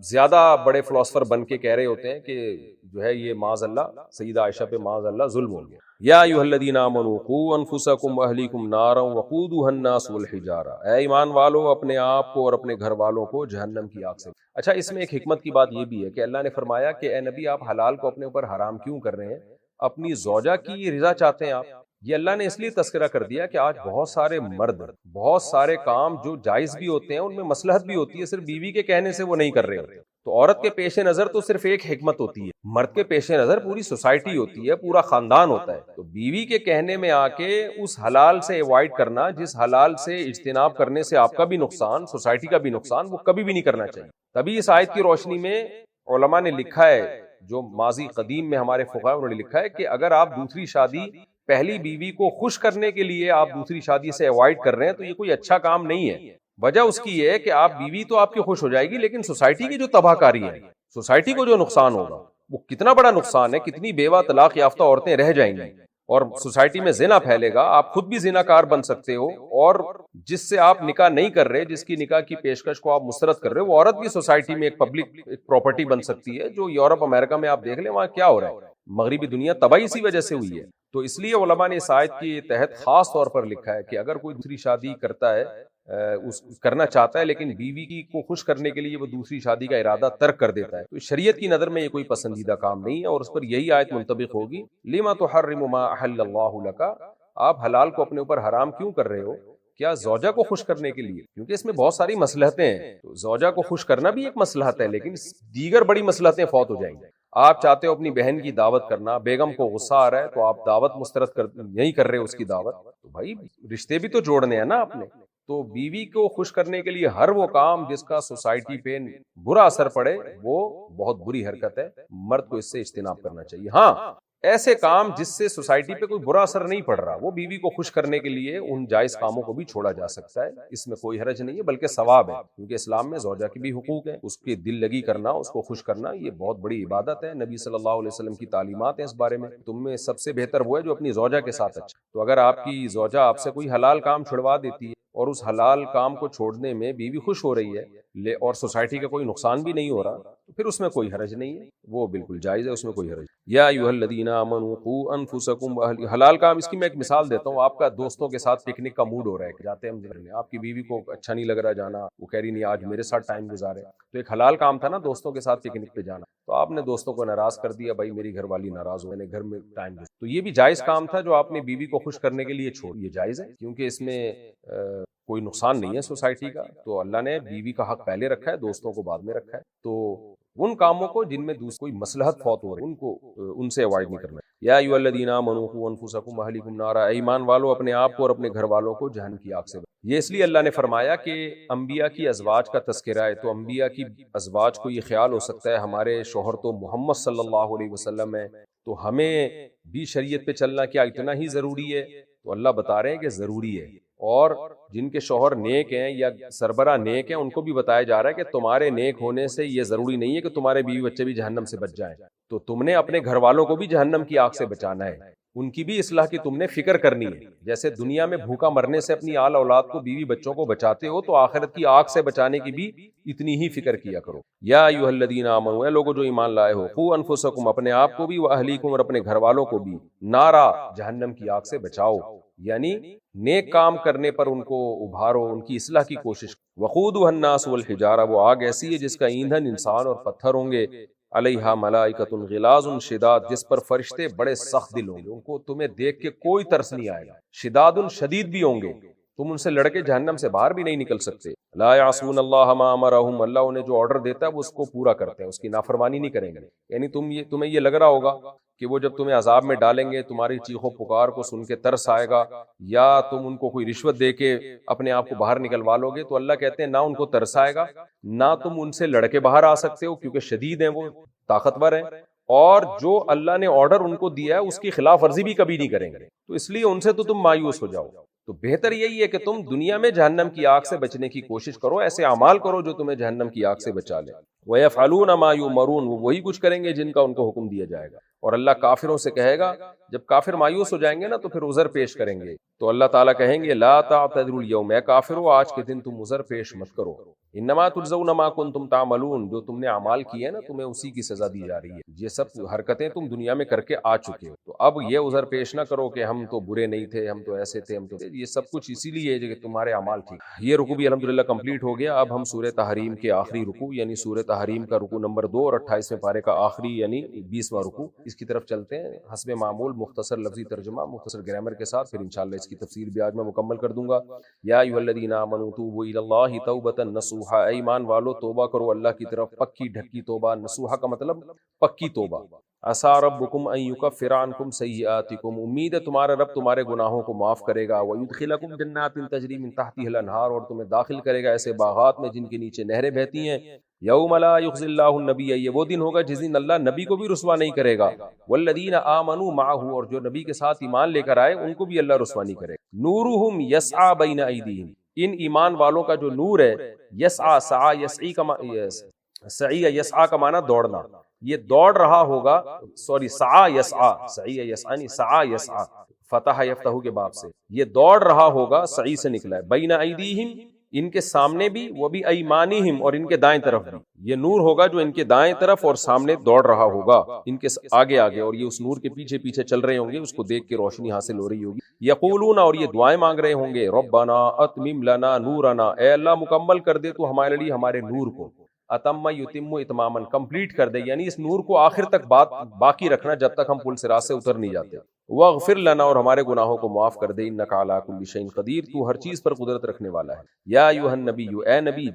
زیادہ بڑے فلاسفر بن کے کہہ رہے ہوتے ہیں کہ جو ہے یہ معاذ اللہ سیدہ عائشہ پہ معاذ اللہ ظلم ہو گیا. یا ایھا الذین آمنوا قوا انفسکم واہلیکم نارا وقودها الناس والحجارہ. اے ایمان والو اپنے آپ کو اور اپنے گھر والوں کو جہنم کی آگ سے. اچھا اس میں ایک حکمت کی بات یہ بھی ہے کہ اللہ نے فرمایا کہ اے نبی آپ حلال کو اپنے اوپر حرام کیوں کر رہے ہیں، اپنی زوجہ کی رضا چاہتے ہیں آپ. یہ اللہ نے اس لیے تذکرہ کر دیا کہ آج بہت سارے مرد بہت سارے کام جو جائز بھی ہوتے ہیں ان میں مصلحت بھی ہوتی ہے، صرف بیوی کے کہنے سے وہ نہیں کر رہے ہوتے. تو عورت کے پیش نظر تو صرف ایک حکمت ہوتی ہے، مرد کے پیش نظر پوری سوسائٹی ہوتی ہے، پورا خاندان ہوتا ہے. تو بیوی کے کہنے میں آ کے اس حلال سے ایوائڈ کرنا، جس حلال سے اجتناب کرنے سے آپ کا بھی نقصان سوسائٹی کا بھی نقصان، وہ کبھی بھی نہیں کرنا چاہیے. تبھی اس آیت کی روشنی میں علماء نے لکھا ہے، جو ماضی قدیم میں ہمارے فقہاء انہوں نے لکھا ہے کہ اگر آپ دوسری شادی پہلی بیوی کو خوش کرنے کے لیے آپ دوسری شادی سے ایوائڈ کر رہے ہیں تو یہ کوئی اچھا کام نہیں ہے. وجہ اس کی یہ ہے کہ آپ بیوی تو آپ کی خوش ہو جائے گی لیکن سوسائٹی کی جو تباہ کاری ہے، سوسائٹی کو جو نقصان ہوگا وہ کتنا بڑا نقصان ہے. کتنی بیوہ طلاق یافتہ عورتیں رہ جائیں گی اور سوسائٹی میں زنا پھیلے گا. آپ خود بھی زنا کار بن سکتے ہو، اور جس سے آپ نکاح نہیں کر رہے، جس کی نکاح کی پیشکش کو آپ مسترد کر رہے ہو، وہ عورت بھی سوسائٹی میں ایک پبلک ایک پراپرٹی بن سکتی ہے. جو یورپ امریکہ میں آپ دیکھ لیں وہاں کیا ہو رہا ہے، مغربی دنیا تباہی اسی وجہ سے ہوئی ہے. تو اس لیے علماء نے اس آیت کے تحت خاص طور پر لکھا ہے کہ اگر کوئی دوسری شادی کرتا ہے کرنا چاہتا ہے لیکن بیوی کی کو خوش کرنے کے لیے وہ دوسری شادی کا ارادہ ترک کر دیتا ہے، تو شریعت کی نظر میں یہ کوئی پسندیدہ کام نہیں ہے اور اس پر یہی آیت منطبق ہوگی. لما تحرم ما احل اللہ لک، آپ حلال کو اپنے اوپر حرام کیوں کر رہے ہو؟ کیا زوجہ کو خوش کرنے کے لیے؟ کیونکہ اس میں بہت ساری مصلحتیں ہیں. تو زوجہ کو خوش کرنا بھی ایک مصلحت ہے لیکن دیگر بڑی مصلحتیں فوت ہو جائیں گی. آپ چاہتے ہو اپنی بہن کی دعوت کرنا، بیگم کو غصہ آ رہا ہے تو آپ دعوت مسترد نہیں کر رہے اس کی دعوت، تو بھائی رشتے بھی تو جوڑنے ہیں نا آپ نے. تو بیوی کو خوش کرنے کے لیے ہر وہ کام جس کا سوسائٹی پہ برا اثر پڑے وہ بہت بری حرکت ہے. مرد کو اس سے اجتناب کرنا چاہیے. ہاں ایسے کام جس سے سوسائٹی پہ کوئی برا اثر نہیں پڑ رہا، وہ بیوی کو خوش کرنے کے لیے ان جائز کاموں کو بھی چھوڑا جا سکتا ہے. اس میں کوئی حرج نہیں ہے بلکہ ثواب ہے، کیونکہ اسلام میں زوجہ کی بھی حقوق ہے. اس کی دل لگی کرنا، اس کو خوش کرنا، یہ بہت بڑی عبادت ہے. نبی صلی اللہ علیہ وسلم کی تعلیمات ہیں اس بارے میں. تم میں سب سے بہتر وہ ہے جو اپنی زوجہ کے ساتھ اچھا. تو اگر آپ کی زوجہ آپ سے کوئی حلال کام چھڑوا دیتی ہے اور اس حلال کام کو چھوڑنے میں بیوی خوش ہو رہی ہے اور سوسائٹی کا کوئی نقصان بھی نہیں ہو رہا، تو پھر اس میں کوئی حرج نہیں ہے، وہ بالکل جائز ہے، اس میں کوئی حرج. یا ایھا الذین آمنوا قوا انفسکم حلال کام. اس کی میں ایک مثال دیتا ہوں. آپ کا دوستوں کے ساتھ پکنک کا موڈ ہو رہا ہے کہ جاتے ہیں، آپ کی بیوی کو اچھا نہیں لگ رہا جانا، وہ کہہ رہی نہیں آج میرے ساتھ ٹائم گزارے. تو ایک حلال کام تھا نا دوستوں کے ساتھ پکنک پہ جانا، تو آپ نے دوستوں کو ناراض کر دیا، بھائی میری گھر والی ناراض ہو، میں نے گھر میں ٹائم تو یہ بھی جائز کام تھا جو آپ نے بیوی کو خوش کرنے کے لیے چھوڑ. یہ جائز ہے کیونکہ اس میں کوئی نقصان نہیں ہے سوسائٹی کا، تو اللہ نے بیوی کا حق پہلے رکھا ہے، دوستوں کو بعد میں رکھا ہے۔ تو ان کاموں کو جن میں کوئی مصلحت فوت ہو رہی ان کو ان سے اوائڈ نہیں کرنا۔ یا ایھا الذین آمنوا قوا انفسکم واہلیکم نارا، اے ایمان والو اپنے آپ کو اور اپنے گھر والوں کو جہنم کی آگ سے بچاؤ۔ یہ اس لیے اللہ نے فرمایا کہ انبیاء کی ازواج کا تذکرہ ہے، تو انبیاء کی ازواج کو یہ خیال ہو سکتا ہے ہمارے شوہر تو محمد صلی اللہ علیہ وسلم ہے، تو ہمیں بھی شریعت پہ چلنا کیا اتنا ہی ضروری ہے؟ تو اللہ بتا رہے ہیں کہ ضروری ہے، اور جن کے شوہر نیک ہیں یا سربراہ نیک ہیں ان کو بھی بتایا جا رہا ہے کہ تمہارے نیک ہونے سے یہ ضروری نہیں ہے کہ تمہارے بیوی بچے بھی جہنم سے بچ جائیں، تو تم نے اپنے گھر والوں کو بھی جہنم کی آگ سے بچانا ہے، ان کی بھی اصلاح کی تم نے فکر کرنی ہے۔ جیسے دنیا میں بھوکا مرنے سے اپنی آل اولاد کو بیوی بچوں کو بچاتے ہو، تو آخرت کی آگ سے بچانے کی بھی اتنی ہی فکر کیا کرو۔ یا ایھا الذین آمنوا، اے لوگوں جو ایمان لائے ہو، قوا انفسکم اپنے آپ کو بھی، واہلیکم اور اپنے گھر والوں کو بھی، نارا جہنم کی آگ سے بچاؤ، یعنی نیک کام کرنے پر ان کو ابھارو، ان کی اصلاح کی کوشش۔ وقودها الناس والحجارہ، وہ آگ ایسی ہے جس کا ایندھن انسان اور پتھر ہوں گے، علیہا ملائکۃ غلاظ شداد، جس پر فرشتے بڑے سخت دل ہوں گے، ان کو تمہیں دیکھ کے کوئی ترس نہیں آئے گا، شداد شدید بھی ہوں گے، تم ان سے لڑ کے جہنم سے باہر بھی نہیں نکل سکتے۔ لا یعصون اللہ ما امرہم، اللہ انہیں جو آرڈر دیتا ہے وہ اس کو پورا کرتے ہیں، اس کی نافرمانی نہیں کریں گے۔ یعنی تمہیں یہ لگ رہا ہوگا کہ وہ جب تمہیں عذاب میں ڈالیں گے تمہاری چیخ و پکار کو سن کے ترس آئے گا، یا تم ان کو کوئی رشوت دے کے اپنے آپ کو باہر نکلوا لو گے، تو اللہ کہتے ہیں نہ ان کو ترس آئے گا، نہ تم ان سے لڑ کے باہر آ سکتے ہو، کیونکہ شدید ہیں، وہ طاقتور ہیں، اور جو اللہ نے آرڈر ان کو دیا ہے اس کی خلاف ورزی بھی کبھی نہیں کریں گے، تو اس لیے ان سے تو تم مایوس ہو جاؤ۔ تو بہتر یہی ہے کہ تم دنیا میں جہنم کی آگ سے بچنے کی کوشش کرو، ایسے اعمال کرو جو تمہیں جہنم کی آگ سے بچا لے۔ وَيَفْعَلُونَ مَا يُؤْمَرُونَ، وہ وہی کچھ کریں گے جن کا ان کو حکم دیا جائے گا۔ اور اللہ کافروں سے کہے گا، جب کافر مایوس ہو جائیں گے نا تو پھر عذر پیش کریں گے، تو اللہ تعالیٰ کہیں گے لا تعتذروا اليوم، اے کافرو آج کے دن تم عذر پیش مت کرو، انما تجزون ما کنتم تعملون، جو تم نے اعمال کیے نا تمہیں اسی کی سزا دی جا رہی ہے، یہ سب حرکتیں تم دنیا میں کر کے آ چکے ہو، تو اب یہ عذر پیش نہ کرو کہ ہم تو برے نہیں تھے، ہم تو ایسے تھے، ہم تو یہ سب کچھ اسی لیے ہے کہ تمہارے اعمال ٹھیک۔ یہ رکوع بھی الحمدللہ کمپلیٹ ہو گیا۔ اب ہم سورہ تحریم کے آخری رکوع یعنی سورہ تحریم کا رکوع نمبر 2 اور 28ویں پارے کا آخری یعنی 20واں رکوع، اس کی طرف چلتے ہیں حسب معمول، مختصر لفظی ترجمہ، مختصر گرامر کے ساتھ، پھر انشاءاللہ اس کی تفسیر بھی آج میں مکمل کر دوں گا۔ یا ایھا الذین آمنوا توبوا الی اللہ توبۃ نصوحا، اے ایمان والو توبہ کرو اللہ کی طرف پکی ڈھکی توبہ، نصوحا کا مطلب پکی توبہ۔ عسیٰ ربکم ان یکفر عنکم سیئاتکم، امید ہے تمہارا رب تمہارے گناہوں کو معاف کرے گا، ویدخلکم جنات تجری من تحتہا الانہار، اور تمہیں داخل کرے گا ایسے باغات میں جن کے نیچے نہریں بہتی ہیں۔ یوم لا یخزی اللہ النبی، یہ وہ دن ہوگا جس دن اللہ نبی کو بھی رسوا نہیں کرے گا، والذین آمنوا معہ، اور جو نبی کے ساتھ ایمان لے کر آئے ان کو بھی اللہ رسوا نہیں کرے گا۔ نورہم یسعی بین ایدیہم، ان ایمان والوں کا جو نور ہے، یسعی، سعی یسعی کا سعی یسعی کا معنی دوڑنا، یہ دوڑ رہا ہوگا، سعی یسعی، سعی یسعی سعی یسعی، فتح یفتح کے باب سے، یہ دوڑ رہا ہوگا، سعی سے نکلا ہے، بین ایدیہم، ان کے سامنے بھی، وہ بھی ایمانہم، اور ان کے دائیں طرف بھی، یہ نور ہوگا جو ان کے دائیں طرف اور سامنے دوڑ رہا ہوگا، ان کے آگے آگے، اور یہ اس نور کے پیچھے پیچھے چل رہے ہوں گے، اس کو دیکھ کے روشنی حاصل ہو رہی ہوگی۔ یقولون، اور یہ دعائیں مانگ رہے ہوں گے، ربنا اتمم لنا نورنا، اے اللہ مکمل کر دے تو ہمارے لیے ہمارے نور کو، اتم یتم اتماما، کمپلیٹ کر دے، یعنی اس نور کو آخر تک باقی رکھنا جب تک ہم پل صراط سے اتر نہیں جاتے۔ واغفر لنا، اور ہمارے گناہوں کو معاف کر دے، انک علی کل شیء قدیر، تو ہر چیز پر قدرت رکھنے والا ہے۔ یا ایھا النبی، اے نبی،